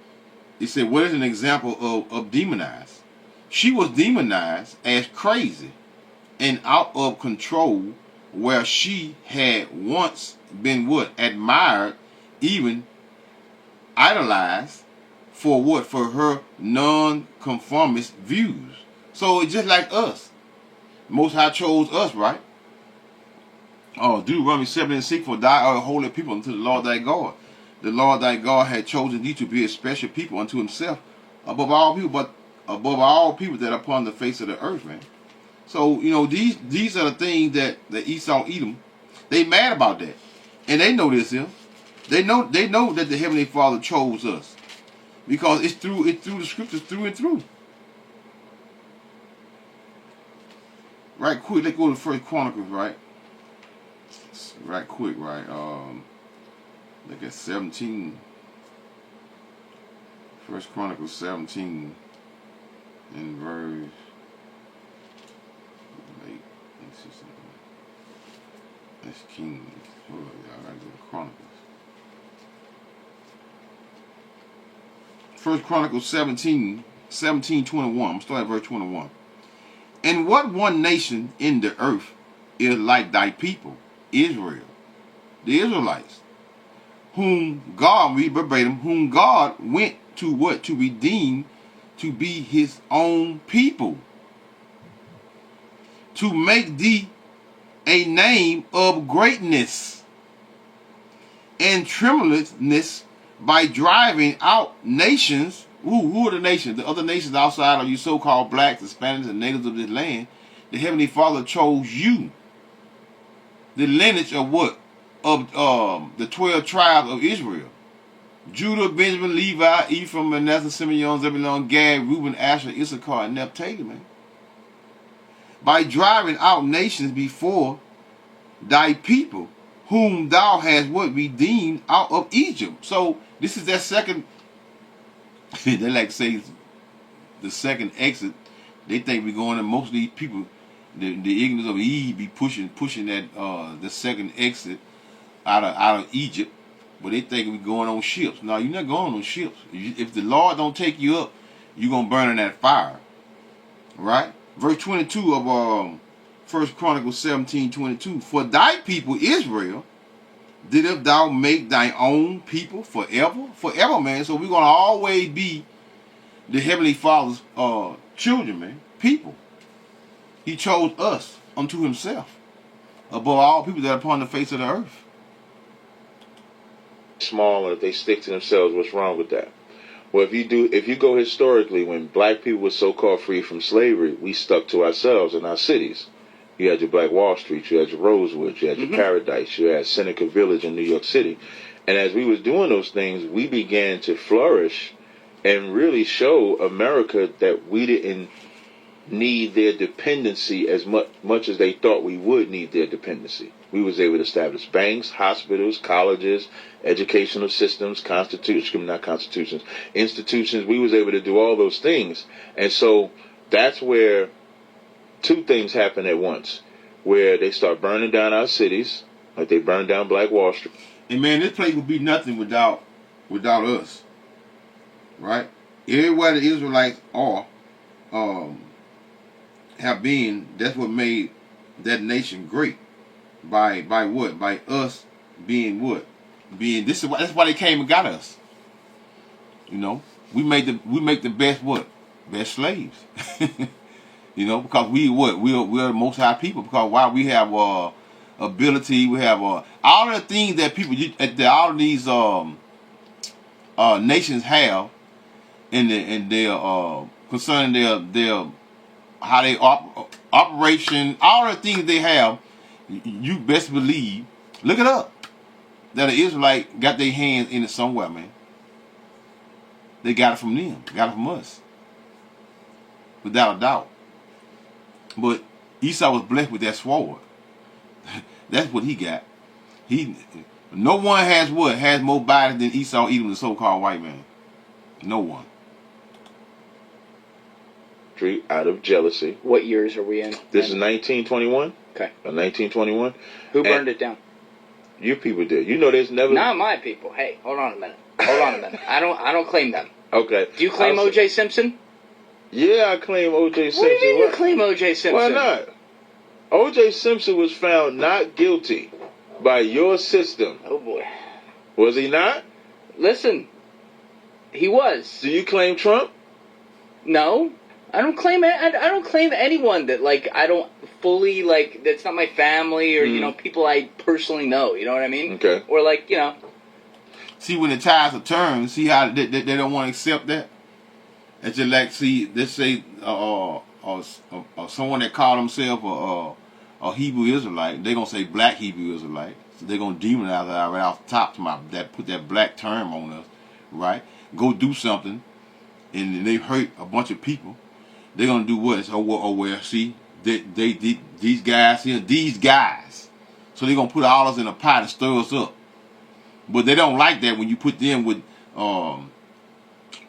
they said, what is an example of demonized? She was demonized as crazy and out of control, where she had once been what? Admired, even idolized for what? For her non-conformist views. So it's just like us. Most High chose us, right? Deuteronomy 7:6, for thou art a holy people unto the Lord thy God. The Lord thy God had chosen thee to be a special people unto himself above all people, but above all people that are upon the face of the earth, man. So, these are the things that Esau, Edom, they mad about that. And they know this here. They know that the Heavenly Father chose us. Because it's through the scriptures through and through. Right quick, let's go to 1 Chronicles, right? Right quick, right? Look at 17. 1 Chronicles 17 in verse. Wait, let's see something. That's King. Hold on, y'all. I gotta go to Chronicles. 1 Chronicles 17:21. I'm starting at verse 21. And what one nation in the earth is like thy people, Israel, the Israelites, whom God, read verbatim, whom God went to what? To redeem, to be his own people, to make thee a name of greatness and tremulousness by driving out nations. Who are the nations? The other nations outside of you so-called blacks, Hispanics, and natives of this land. The Heavenly Father chose you. The lineage of what? Of the 12 tribes of Israel. Judah, Benjamin, Levi, Ephraim, Manasseh, Simeon, Zebulun, Gad, Reuben, Asher, Issachar, and Naphtali, man. By driving out nations before thy people, whom thou hast what? Redeemed out of Egypt. So this is that second. They like to say the second exit. They think we're going to, most of these people, the ignorance of Eve, be pushing that the second exit out of Egypt, but they think we're going on ships. No, you're not going on ships. If the Lord don't take you up, you're gonna burn in that fire, right? Verse 22 of 1 Chronicles 17:22. For thy people Israel didst thou make thy own people forever, man. So we're gonna always be the Heavenly Father's children, man, people. He chose us unto himself above all people that are upon the face of the earth. Small, and if they stick to themselves, what's wrong with that? Well, if you go historically, when black people were so-called free from slavery, we stuck to ourselves in our cities. You had your Black Wall Street, you had your Rosewood, you had your Paradise, you had Seneca Village in New York City. And as we was doing those things, we began to flourish and really show America that we didn't need their dependency as much as they thought we would need their dependency. We was able to establish banks, hospitals, colleges, educational systems, institutions. We was able to do all those things. And so that's where two things happen at once, where they start burning down our cities, like they burned down Black Wall Street. And man, this place would be nothing without us, right? Everywhere the Israelites are, have been. That's what made that nation great. By what? By us being what? That's why they came and got us. We make the best what? Best slaves. Because we're the most high people. Because while we have ability, we have all of the things that people, all of these nations have, and their concerning their how they operation, all the things they have, you best believe. Look it up. That an Israelite got their hands in it somewhere, man. They got it from them. Got it from us. Without a doubt. But Esau was blessed with that sword. That's what he got. No one has what? Has more bodies than Esau, Edom, the so-called white man. No one. Out of jealousy. What years are we in? This is 1921. Okay. 1921. Who burned it down? You people did. There's never. Not my people. Hey, hold on a minute. I don't claim them. Okay. Do you claim O.J. Simpson? Yeah, I claim O.J. Simpson. What do you mean you claim O.J. Simpson? Why not? O.J. Simpson was found not guilty by your system. Oh boy. Was he not? Listen, he was. Do you claim Trump? No. I don't claim anyone that like I don't fully like. That's not my family or you know people I personally know. You know what I mean? Okay. Or like you know. See when the tides are turned. See how they don't want to accept that. It's just like let's say someone that called himself a Hebrew Israelite. They're gonna say black Hebrew Israelite. So they're gonna demonize that right off the top to that put that black term on us, right? Go do something, and they hurt a bunch of people. They're gonna do what? It's, well, see, these guys here, these guys. So they're gonna put all us in a pot and stir us up. But they don't like that when you put them with all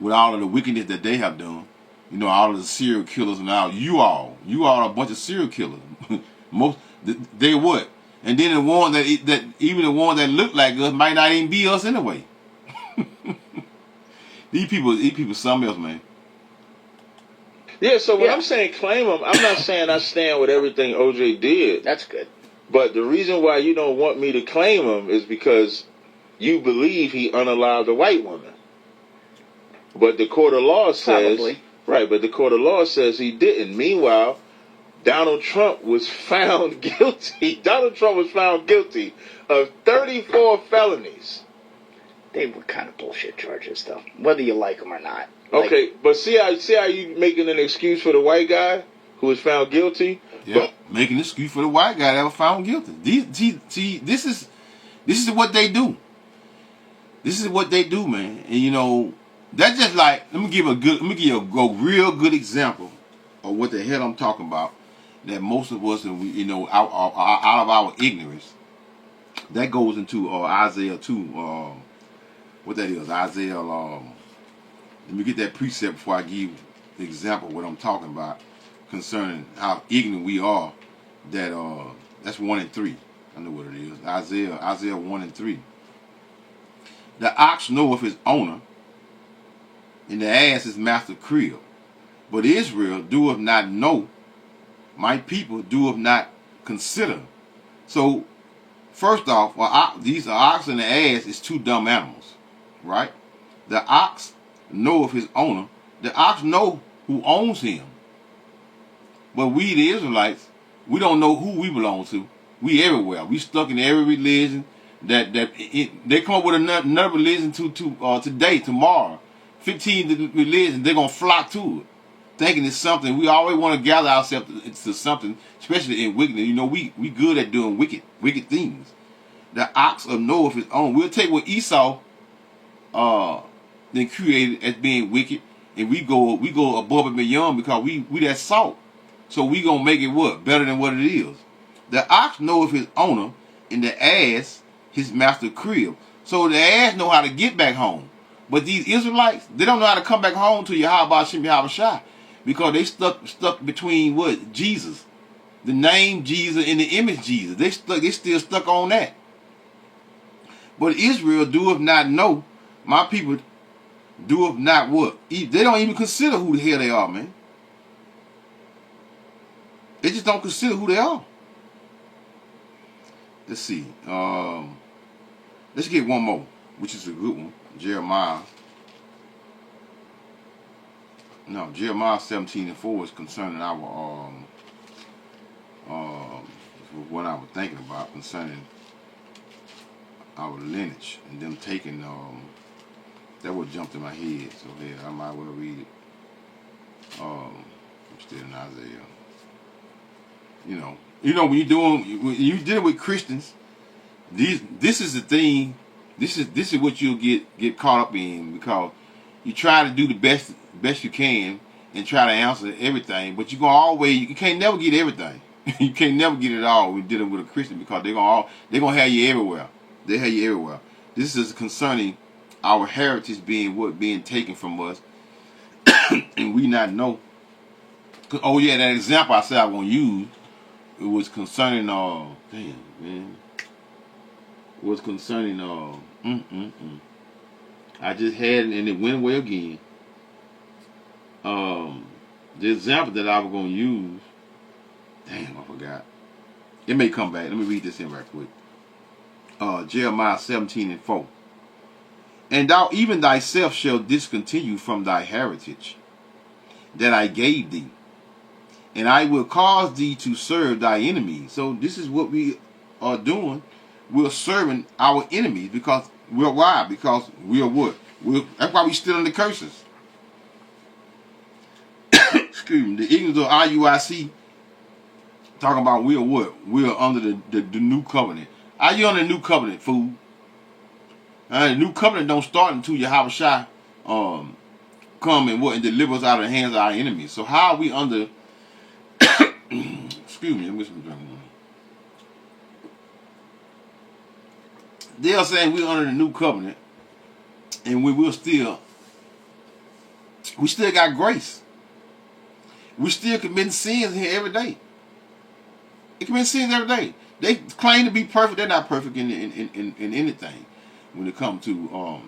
of the wickedness that they have done. You know, all of the serial killers and all. You all are a bunch of serial killers. They what? And then the one that even the one that look like us might not even be us anyway. These people, something else, man. Yeah, so when I'm saying claim him, I'm not saying I stand with everything OJ did. That's good. But the reason why you don't want me to claim him is because you believe he unalive a white woman. But the court of law says... Probably. Right, but the court of law says he didn't. Meanwhile, Donald Trump was found guilty. Donald Trump was found guilty of 34 felonies. They were kind of bullshit charges, though, whether you like them or not. Okay, but see how you making an excuse for the white guy who was found guilty? Yeah, making an excuse for the white guy that was found guilty. This is what they do. This is what they do, man. And you know, that's just like let me give you a real good example of what the hell I'm talking about. That most of us, you know, out of our ignorance, that goes into Isaiah 2. What that is, Isaiah. Let me get that precept before I give the example of what I'm talking about concerning how ignorant we are. That's 1 and 3. I know what it is. Isaiah 1 and 3. The ox knoweth his owner, and the ass his master crib. But Israel doeth not know, my people doeth not consider. So, first off, these ox and the ass is two dumb animals, right? The ox knoweth his owner. The ox know who owns him. But we, the Israelites, we don't know who we belong to. We everywhere. We stuck in every religion. They come up with another religion today, tomorrow. 15 religions, they're going to flock to it. Thinking it's something. We always want to gather ourselves to something, especially in wickedness. You know, we good at doing wicked things. The ox of knoweth his own. We'll take what Esau then created as being wicked, and we go above and beyond because we that salt. So we gonna make it what? Better than what it is. The ox knoweth his owner, and the ass his master crib. So the ass know how to get back home. But these Israelites, they don't know how to come back home to Yahweh Shem Yahweh Shai. Because they stuck between what? Jesus. The name Jesus and the image Jesus. They still stuck on that. But Israel doeth not know, my people doeth not what? They don't even consider who the hell they are, man. They just don't consider who they are. Let's see. Let's get one more, which is a good one. Jeremiah 17:4 is concerning our what I was thinking about concerning our lineage and them taking that what jumped in my head. So yeah, I might well read it. I'm still in Isaiah. You know when you're dealing with Christians, this is the thing. This is what you'll get caught up in because you try to do the best you can and try to answer everything, but you can't never get everything. You can't never get it all when dealing with a Christian because they're gonna have you everywhere. They have you everywhere. This is concerning our heritage being taken from us, and we not know. Oh yeah, that example I said I was gonna use. It was concerning It was concerning I just had it and it went away again. The example that I was gonna use. Damn, I forgot. It may come back. Let me read this in right quick. Jeremiah 17:4. And thou even thyself shalt discontinue from thy heritage, that I gave thee, and I will cause thee to serve thy enemies. So this is what we are doing. We're serving our enemies because we're why? Because we're what? That's why we're still in the curses. Excuse me. The ignorance of IUIC talking about we're what? We're under the new covenant. Are you under the new covenant, fool? The new covenant don't start until Yahawashi come and deliver us out of the hands of our enemies. So how are we under? Excuse me, I'm missing the drink. They are saying we're under the new covenant, and we still got grace. We still committing sins here every day. They commit sins every day. They claim to be perfect. They're not perfect in anything when it comes to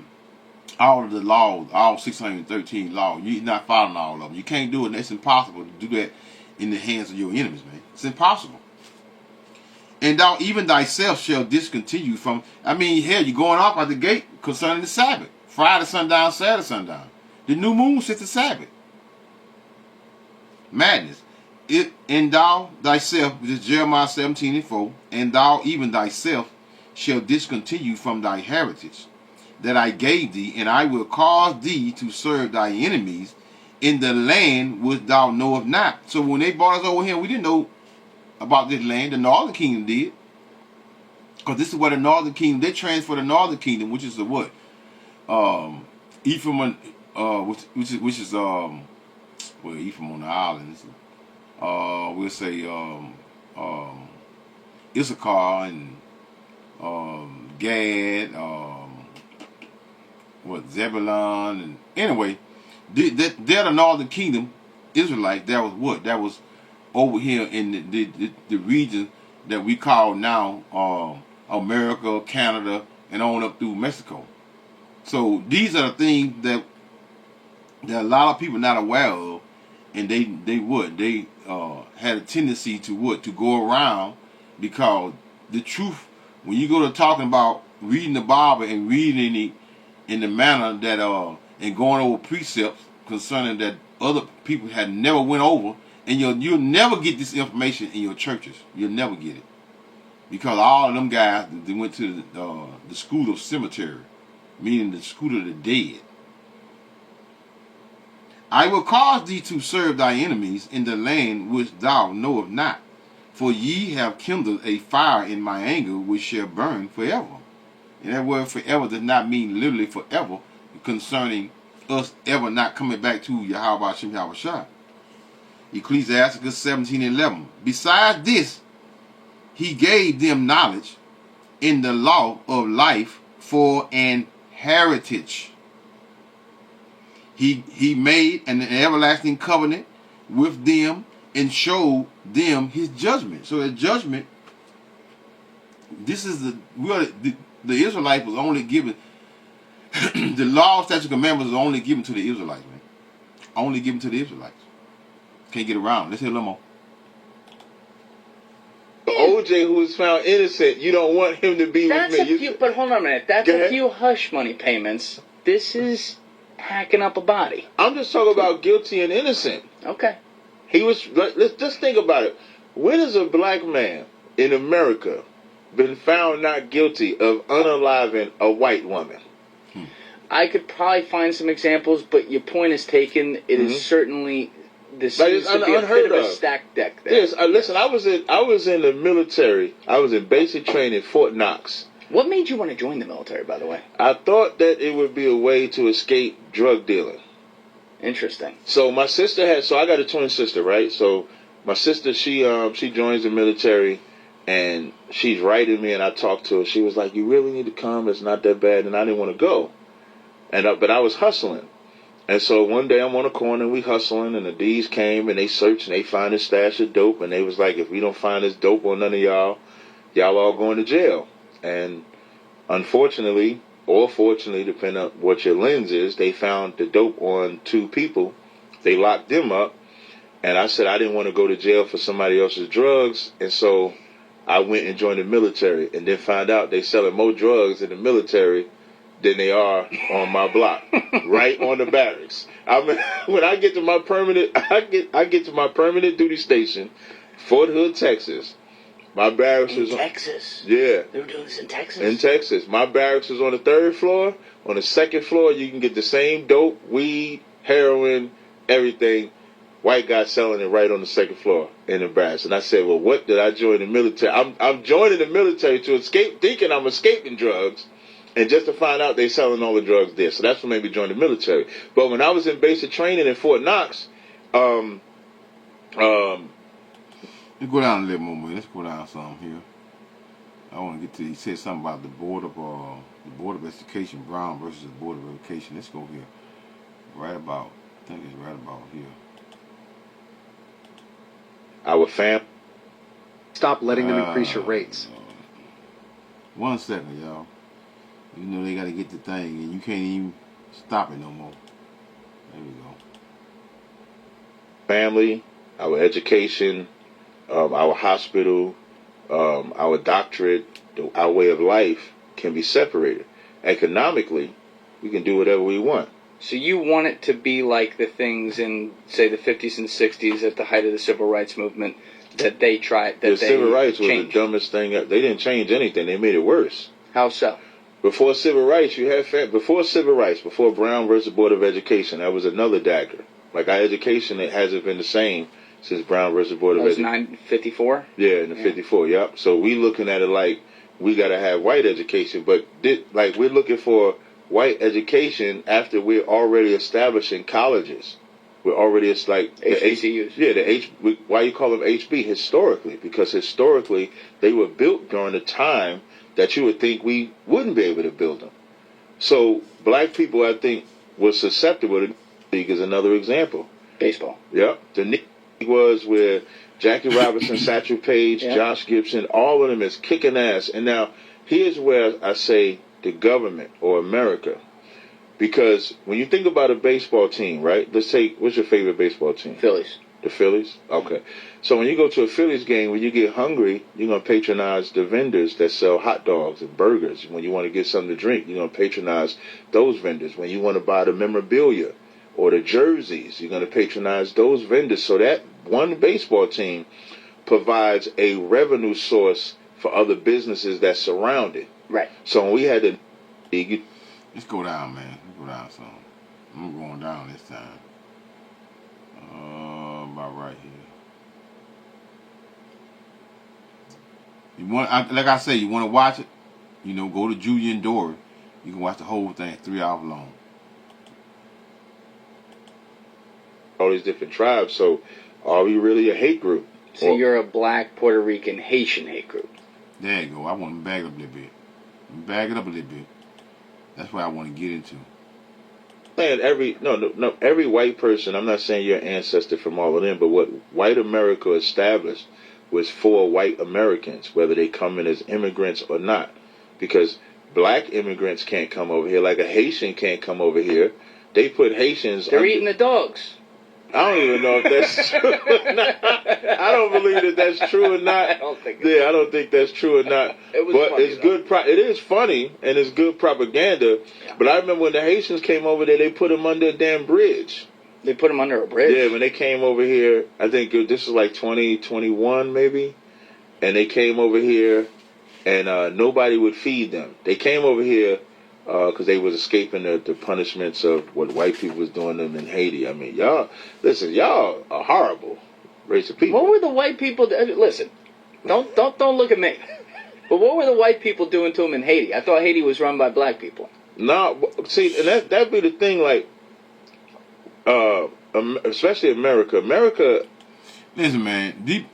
all of the laws, all 613 laws. You're not following all of them. You can't do it. And it's impossible to do that in the hands of your enemies, man. It's impossible. And thou even thyself shall discontinue from, hell, you're going off at the gate concerning the Sabbath. Friday sundown, Saturday sundown. The new moon sets the Sabbath. Madness. And thou thyself, this is Jeremiah 17:4, and thou even thyself shall discontinue from thy heritage that I gave thee, and I will cause thee to serve thy enemies in the land which thou knowest not. So when they brought us over here, we didn't know about this land. The northern kingdom did. Because this is where the northern kingdom, they transferred the northern kingdom, which is the what? Ephraim, which is Ephraim on the islands. We'll say Issachar and Gad, Zebulun, and anyway, they're the northern kingdom Israelites. That was what? That was over here in the region that we call now America, Canada, and on up through Mexico. So these are the things that a lot of people not aware of, and they had a tendency to go around, because the truth, when you go to talking about reading the Bible and reading it in the manner that and going over precepts concerning that other people had never went over, and you'll never get this information in your churches. You'll never get it, because all of them guys, they went to the school of cemetery, meaning the school of the dead. I will cause thee to serve thy enemies in the land which thou knowest not, for ye have kindled a fire in my anger which shall burn forever. And that word forever does not mean literally forever, concerning us ever not coming back to Yahweh Shem Yahawashi. Ecclesiasticus 17:11. Besides this, he gave them knowledge in the law of life for an heritage. He made an everlasting covenant with them and showed them his judgment. So the judgment, this is the Israelites was only given, the law, statutes, and commandments was only given to the Israelites, man. Only given to the Israelites. Can't get around. Let's hear a little more. OJ, who was found innocent, you don't want him to be with me. But hold on a minute. That's a few hush money payments. This is hacking up a body. I'm just talking about guilty and innocent. Okay. He was. Let's just think about it. When has a black man in America been found not guilty of unaliving a white woman? I could probably find some examples, but your point is taken. It is certainly this seems to be a bit of a stacked deck there. Yes, listen. I was in the military. I was in basic training in Fort Knox. What made you want to join the military, by the way? I thought that it would be a way to escape drug dealing. Interesting. So my sister I got a twin sister, right? So my sister, she joins the military, and she's writing me, and I talked to her. She was like, "You really need to come. It's not that bad." And I didn't want to go, but I was hustling. And so one day I'm on a corner and we hustling, and the D's came and they searched and they find a stash of dope, and they was like, "If we don't find this dope on none of y'all all going to jail." And unfortunately, or fortunately, depending on what your lens is, they found the dope on 2 people. They locked them up. And I said I didn't want to go to jail for somebody else's drugs. And so I went and joined the military, and then found out they selling more drugs in the military than they are on my block, right on the barracks. I mean, when I get to my permanent, I get to my permanent duty station, Fort Hood, Texas. My barracks in is Texas. Yeah, they were doing this in Texas. In Texas, my barracks is on the 3rd floor. On the 2nd floor, you can get the same dope, weed, heroin, everything. White guy selling it right on the 2nd floor in the barracks. And I said, well, what did I join the military? I'm joining the military to escape, thinking I'm escaping drugs, and just to find out they selling all the drugs there. So that's what made me join the military. But when I was in basic training in Fort Knox, let's go down a little more, man. Let's go down some here. I want to get to, he said something about the Board of Education, Brown versus the Board of Education. Let's go here. Right about, I think it's right about here. Our fam. Stop letting them increase your rates. 1 second, y'all. You know they got to get the thing, and you can't even stop it no more. There we go. Family, our education, our hospital, our doctorate, our way of life can be separated. Economically, we can do whatever we want. So you want it to be like the things in, say, the 50s and 60s at the height of the civil rights movement that they tried, that civil rights was changed. the dumbest thing. They didn't change anything. They made it worse. How so? Before civil rights, before Brown versus Board of Education, that was another dagger. Like our education, it hasn't been the same since Brown versus Board of Education. That was 954? Yeah, in the 54, yep. So we looking at it like we got to have white education, but we're looking for white education after we're already establishing colleges. We're already, it's like HBCUs. Yeah, why you call them HB? Historically, because historically they were built during a time that you would think we wouldn't be able to build them. So black people, I think, were susceptible to the league is another example. Baseball. Yep. The league was where Jackie Robinson, Satchel Paige, Josh Gibson, all of them is kicking ass. And now here's where I say the government or America. Because when you think about a baseball team, right? Let's take, what's your favorite baseball team? Phillies. The Phillies? Okay. So when you go to a Phillies game, when you get hungry, you're going to patronize the vendors that sell hot dogs and burgers. When you want to get something to drink, you're going to patronize those vendors. When you want to buy the memorabilia or the jerseys, you're going to patronize those vendors. So that one baseball team provides a revenue source for other businesses that surround it. Right. So when we had the league... Let's go down, man. Let's go down some. I'm going down this time. About right here. You want, like I say, you want to watch it? You know, go to Julian Dorey. You can watch the whole thing, 3 hours long. All these different tribes. So, are we really a hate group? So you're a black, Puerto Rican, Haitian hate group. There you go. I want to bag it up a little bit. Bag it up a little bit. That's what I want to get into. Every white person, I'm not saying you're an ancestor from all of them, but what white America established was for white Americans, whether they come in as immigrants or not. Because black immigrants can't come over here, like a Haitian can't come over here. They put Haitians... They're eating the dogs. I don't even know if that's true or not. I don't believe that that's true or not. I don't think that's true or not. But funny, it's good. It is funny and it's good propaganda. Yeah. But I remember when the Haitians came over there, they put them under a damn bridge. They put them under a bridge? Yeah, when they came over here, I think this was like 2021 maybe, and they came over here and nobody would feed them. They came over here because they was escaping the punishments of what white people was doing to them in Haiti. I mean, y'all are horrible race of people. What were the white people? Listen, don't look at me. But what were the white people doing to them in Haiti? I thought Haiti was run by black people. No, see, and that'd be the thing. Like, especially America. Listen, man. Deep,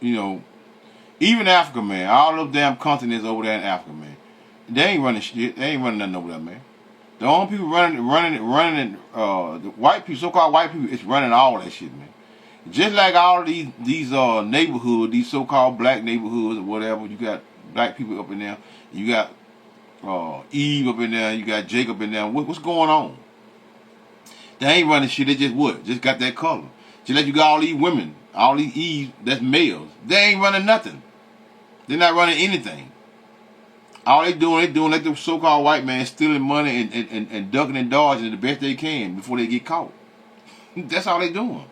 even Africa, man. All those damn continents over there in Africa, man. They ain't running shit. They ain't running nothing over there, man. The only people running the white people, so-called white people, is running all that shit, man. Just like all these neighborhoods, these so-called black neighborhoods or whatever, you got black people up in there. You got Eve up in there. You got Jacob in there. What's going on? They ain't running shit. They just got that color. Just like you got all these women, all these Eve, that's males. They ain't running nothing. They're not running anything. All they doing let the so-called white man stealing money and ducking and dodging the best they can before they get caught. That's all they doing.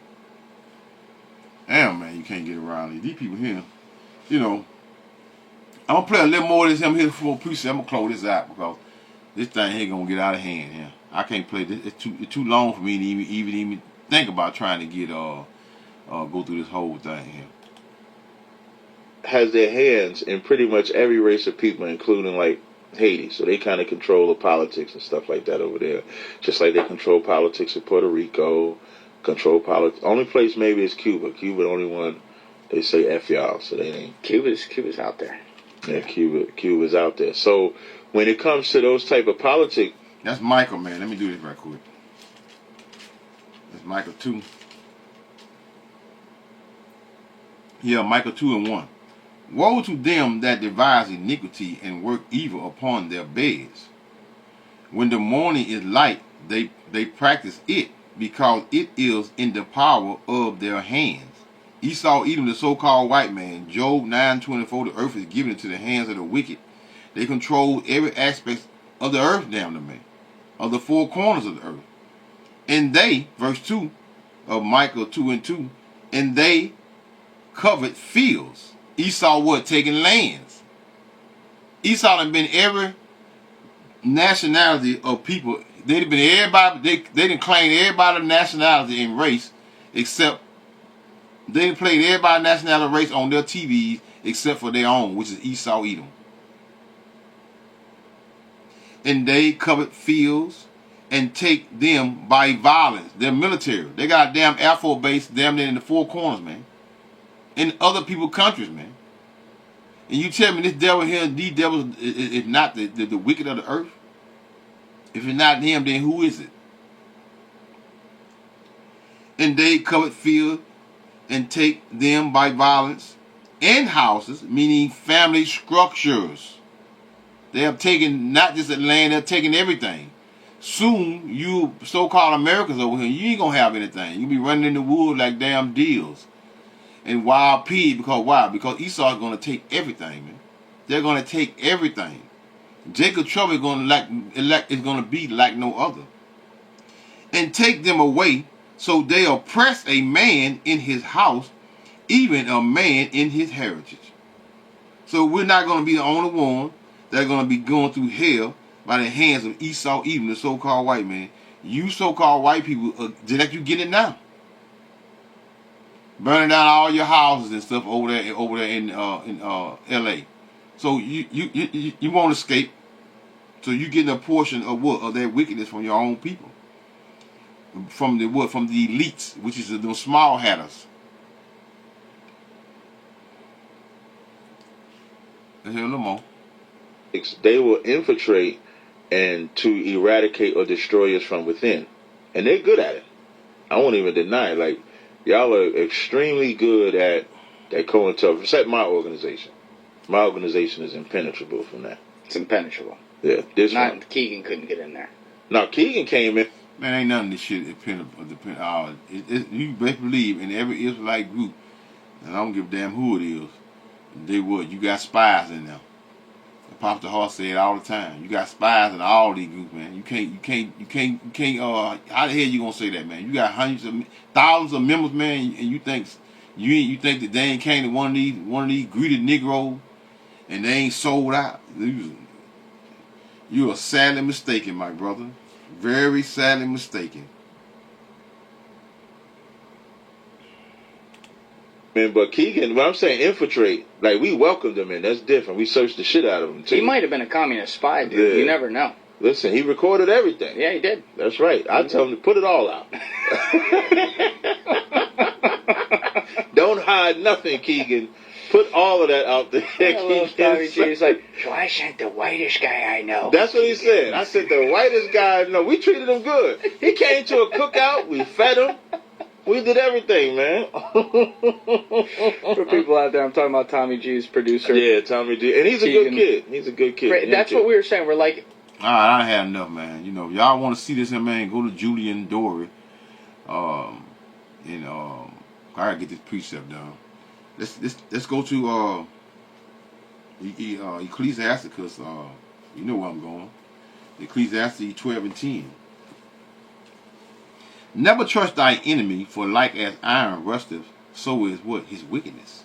Damn, man, you can't get around these people here. You know, I'm gonna play a little more of this. I'm here for a piece. I'm gonna close this out because this thing here gonna get out of hand here. I can't play this. It's too long for me to even think about trying to get go through this whole thing here. Has their hands in pretty much every race of people, including like Haiti. So they kind of control the politics and stuff like that over there. Just like they control politics in Puerto Rico, control politics. Only place maybe is Cuba. Cuba the only one they say F y'all, so they ain't. Cuba's out there. Yeah, Cuba's out there. So when it comes to those type of politics. That's Michael, man. Let me do this right quick. That's Michael 2. Yeah, Michael 2:1. Woe to them that devise iniquity and work evil upon their beds. When the morning is light, they practice it, because it is in the power of their hands. Esau, Edom, the so-called white man. Job 9:24. The earth is given into the hands of the wicked. They control every aspect of the earth, damn the man, of the four corners of the earth. And they, verse 2 of Michael 2:2, and they covered fields. Esau what? Taking lands. Esau done been every nationality of people. They'd been everybody. They done claimed everybody's nationality and race, except they done played everybody's nationality and race on their TVs except for their own, which is Esau, Edom. And they covered fields and take them by violence. They're military. They got a damn Air Force base damn near in the four corners, man. In other people's countries, man. And you tell me this devil here, these devils is not the wicked of the earth? If it's not him, then who is it? And they covered fields and take them by violence, and houses, meaning family structures. They have taken not just the land, they're taking everything. Soon, you so-called Americans over here, you ain't gonna have anything. You'll be running in the woods like damn deals. And wild pig, because why? Because Esau is going to take everything, man. They're going to take everything. Jacob's trouble is going to be like no other. And take them away, so they oppress a man in his house, even a man in his heritage. So we're not going to be the only one that are going to be going through hell by the hands of Esau, even the so-called white man. You so-called white people, just like you get it now. Burning down all your houses and stuff over there in L.A. So you won't escape. So you getting a portion of what? Of that wickedness from your own people. From the what? From the elites, which is those small hatters. Let's hear a little more. They will infiltrate and to eradicate or destroy us from within. And they're good at it. I won't even deny it. Like, y'all are extremely good at that COINTEL, except my organization. My organization is impenetrable from that. It's impenetrable. Yeah, this Not one. Keegan couldn't get in there. No, Keegan came in. Man, ain't none of this shit you best believe in every Israelite group, and I don't give a damn who it is, they would. You got spies in there. Pastor Hart said all the time. You got spies in all these groups, man. You can't. How the hell you gonna say that, man? You got thousands of members, man, and you think that they ain't came to one of these greedy Negroes, and they ain't sold out. You are sadly mistaken, my brother. Very sadly mistaken. Man, but Keegan, what I'm saying, infiltrate. Like, we welcomed him in. That's different. We searched the shit out of him, too. He might have been a communist spy, dude. Yeah. You never know. Listen, he recorded everything. Yeah, he did. That's right. I tell him to put it all out. Don't hide nothing, Keegan. Put all of that out there. He's like, so I sent the whitest guy I know. That's what he said. I sent the whitest guy I know. We treated him good. He came to a cookout. We fed him. We did everything, man. For people out there, I'm talking about Tommy G's producer. Yeah, Tommy G. And he's a good kid. He's a good kid. Right, that's what we were saying. We're like... All right, I had enough, man. You know, y'all want to see this here, man, go to Julian Dorey. I gotta get this precept down. Let's go to Ecclesiasticus, you know where I'm going. Ecclesiastes 12 and 10. Never trust thy enemy, for like as iron rusteth, so is what? His wickedness.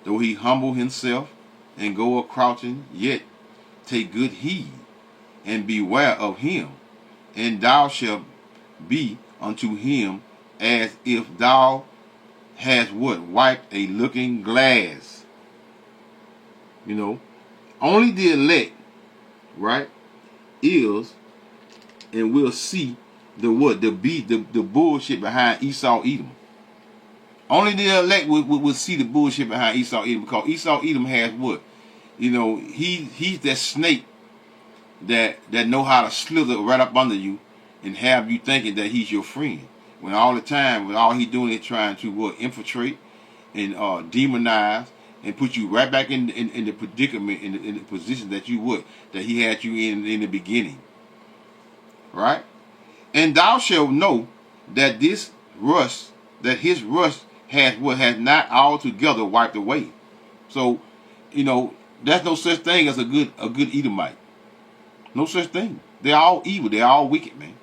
Though he humble himself and go a crouching, yet take good heed, and beware of him, and thou shalt be unto him as if thou hast what? Wiped a looking glass. You know, only the elect, right, is and will see the what? The bullshit behind Esau Edom. Only the elect will see the bullshit behind Esau Edom, because Esau Edom has what? You know, he's that snake that know how to slither right up under you and have you thinking that he's your friend. When all the time, when all he's doing is trying to what? Infiltrate and demonize and put you right back in the predicament, in the position that you would, that he had you in the beginning. Right? And thou shalt know that his rust has not altogether wiped away. So, you know, there's no such thing as a good Edomite. No such thing. They're all evil. They're all wicked, man.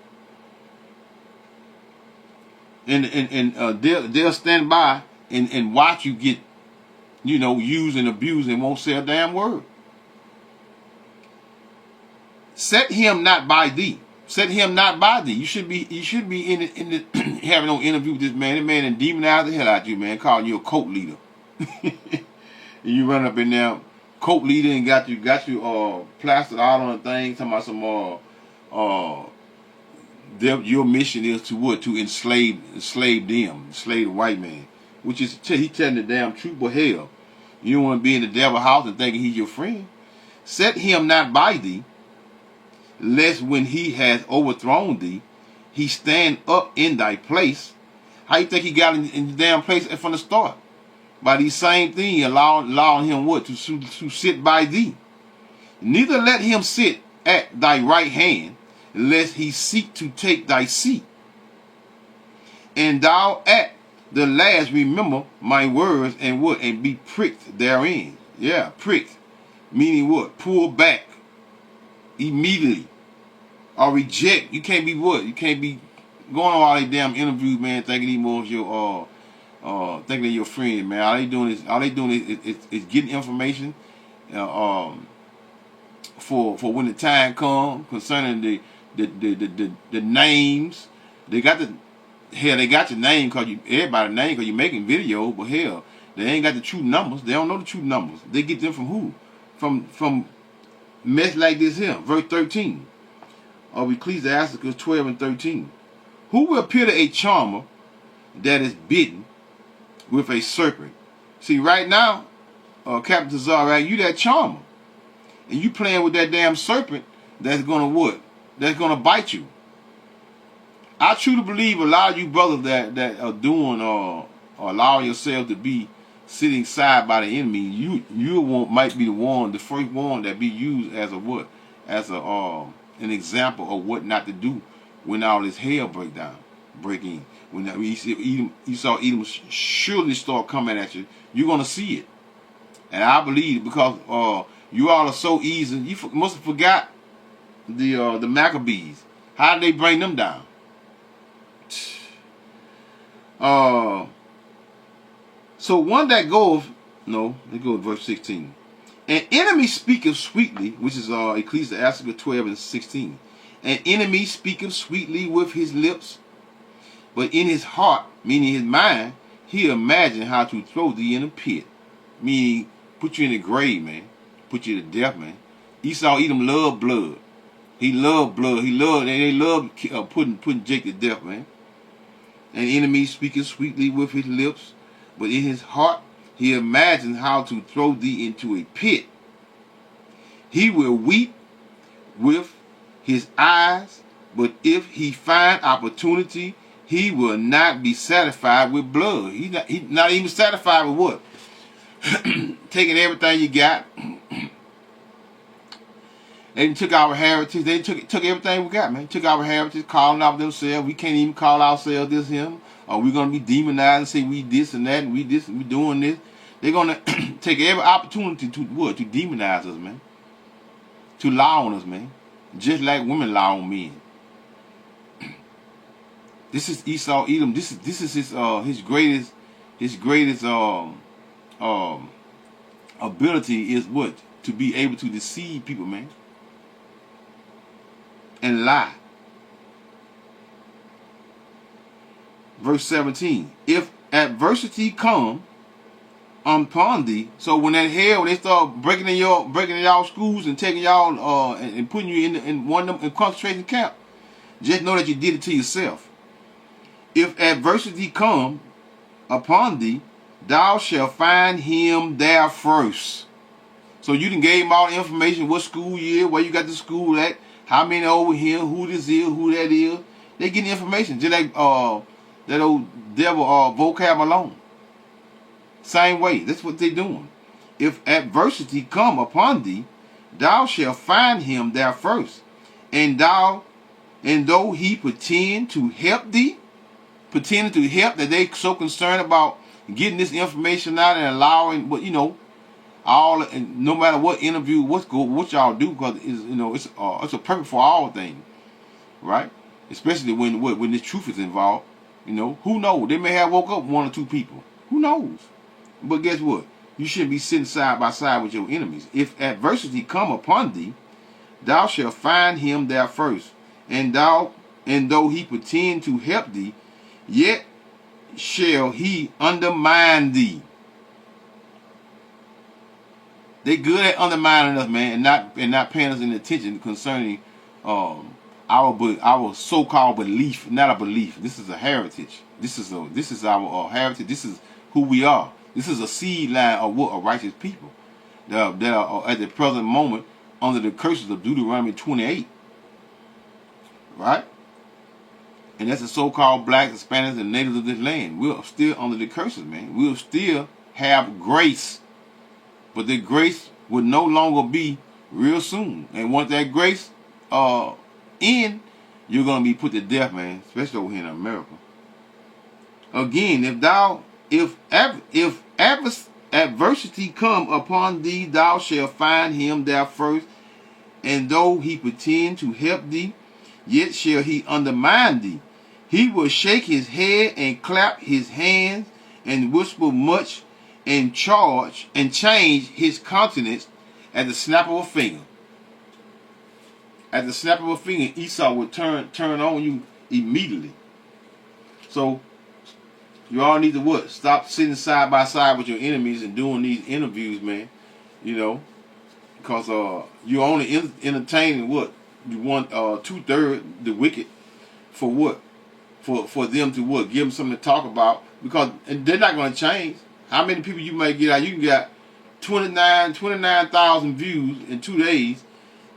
And they'll stand by and watch you get, you know, used and abused and won't say a damn word. Set him not by thee. Set him not by thee. You should be in the having no interview with this man. That man and demonize the hell out of you, man, calling you a cult leader. And you run up in there, cult leader, and got you plastered out on a thing, talking about some your mission is to what? To enslave them, enslave the white man. Which is he telling the damn truth, but hell, you don't want to be in the devil's house and thinking he's your friend. Set him not by thee, lest when he has overthrown thee, he stand up in thy place. How you think he got in the damn place from the start? By these same things, allowing him what? To sit by thee. Neither let him sit at thy right hand, lest he seek to take thy seat. And thou at the last remember my words and what? And be pricked therein. Yeah, pricked. Meaning what? Pull back immediately. Or reject. You can't be what? You can't be going on all these damn interviews, man, thinking he was your thinking of your friend, man. All they doing is getting information for when the time comes concerning the names. They got your name because everybody name because you're making videos, but hell, they ain't got the true numbers. They don't know the true numbers. They get them from who? From mess like this here, verse 13 of Ecclesiasticus 12 and 13. Who will appear a charmer that is bitten with a serpent? See, right now, Captain Yazaryach, you that charmer. And you playing with that damn serpent that's gonna what? That's gonna bite you. I truly believe a lot of you brothers that are doing or allowing yourself to be sitting side by the enemy, you might be the first one that be used as a what? As an example of what not to do when all this hell break in. When you saw Edom surely start coming at you, you're gonna see it. And I believe because you all are so easy. You must have forgot the Maccabees. How did they bring them down? So one that goes, they go to verse 16. An enemy speaketh sweetly, which is Ecclesiastes 12 and 16. An enemy speaketh sweetly with his lips, but in his heart, meaning his mind, he imagine how to throw thee in a pit. Meaning, put you in the grave, man. Put you to death, man. Esau Edom loved blood. He loved blood. They loved putting Jake to death, man. An enemy speaketh sweetly with his lips, but in his heart, he imagines how to throw thee into a pit. He will weep with his eyes, but if he find opportunity, he will not be satisfied with blood. He's not even satisfied with what? Taking everything you got. They took our heritage. They took everything we got, man. Took our heritage, calling out themselves. We can't even call ourselves this, him. Or we're going to be demonized and say we this and that, and we this, and we doing this. They're going to take every opportunity to what? To demonize us, man. To lie on us, man. Just like women lie on men. This is Esau Edom. This is his greatest ability is what? To be able to deceive people, man. And lie. Verse 17. If adversity come upon thee, so when they start breaking in y'all schools and taking y'all and putting you in one of them in concentration camp, just know that you did it to yourself. If adversity come upon thee, thou shalt find him there first. So you done gave him all the information, what school you is, where you got the school at, how many over here, who this is, who that is. They getting the information, just like that old devil vocab alone. Same way, that's what they doing. If adversity come upon thee, thou shalt find him there first. And though he pretending to help, that they so concerned about getting this information out and allowing, what all, and no matter what interview, what y'all do, because it's a purpose for all things, right? Especially when this truth is involved. Who knows? They may have woke up one or two people. Who knows? But guess what? You shouldn't be sitting side by side with your enemies. If adversity come upon thee, thou shalt find him there first. And though he pretend to help thee, yet shall he undermine thee. They good at undermining us, man, and not paying us any attention concerning our so-called belief. Not a belief. This is a heritage. This is our heritage. This is who we are. This is a seed line of what? A righteous people that are at the present moment under the curses of Deuteronomy 28. Right? And that's the so-called blacks, Hispanics, and natives of this land. We're still under the curses, man. We'll still have grace. But the grace will no longer be real soon. And once that grace end, you're going to be put to death, man. Especially over here in America. Again, if adversity come upon thee, thou shalt find him there first. And though he pretend to help thee, yet shall he undermine thee. He will shake his head and clap his hands and whisper much and change his countenance at the snap of a finger. At the snap of a finger, Esau will turn on you immediately. So you all need to what? Stop sitting side by side with your enemies and doing these interviews, man. Because you're only entertaining what? You want 2/3 the wicked for what? For them to what? Give them something to talk about, because and they're not going to change. How many people you might get out? You can get 29,000 views in 2 days.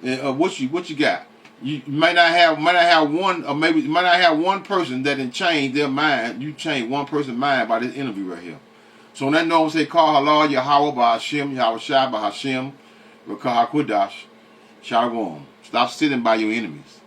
What you got? You might not have one, or maybe you might not have one person that can change their mind. You change one person's mind by this interview right here. So when that no one say call halal Yahweh by Hashem, Yahweh Shai by Hashem, Rakah HaKodash, Shalom. Stop sitting by your enemies.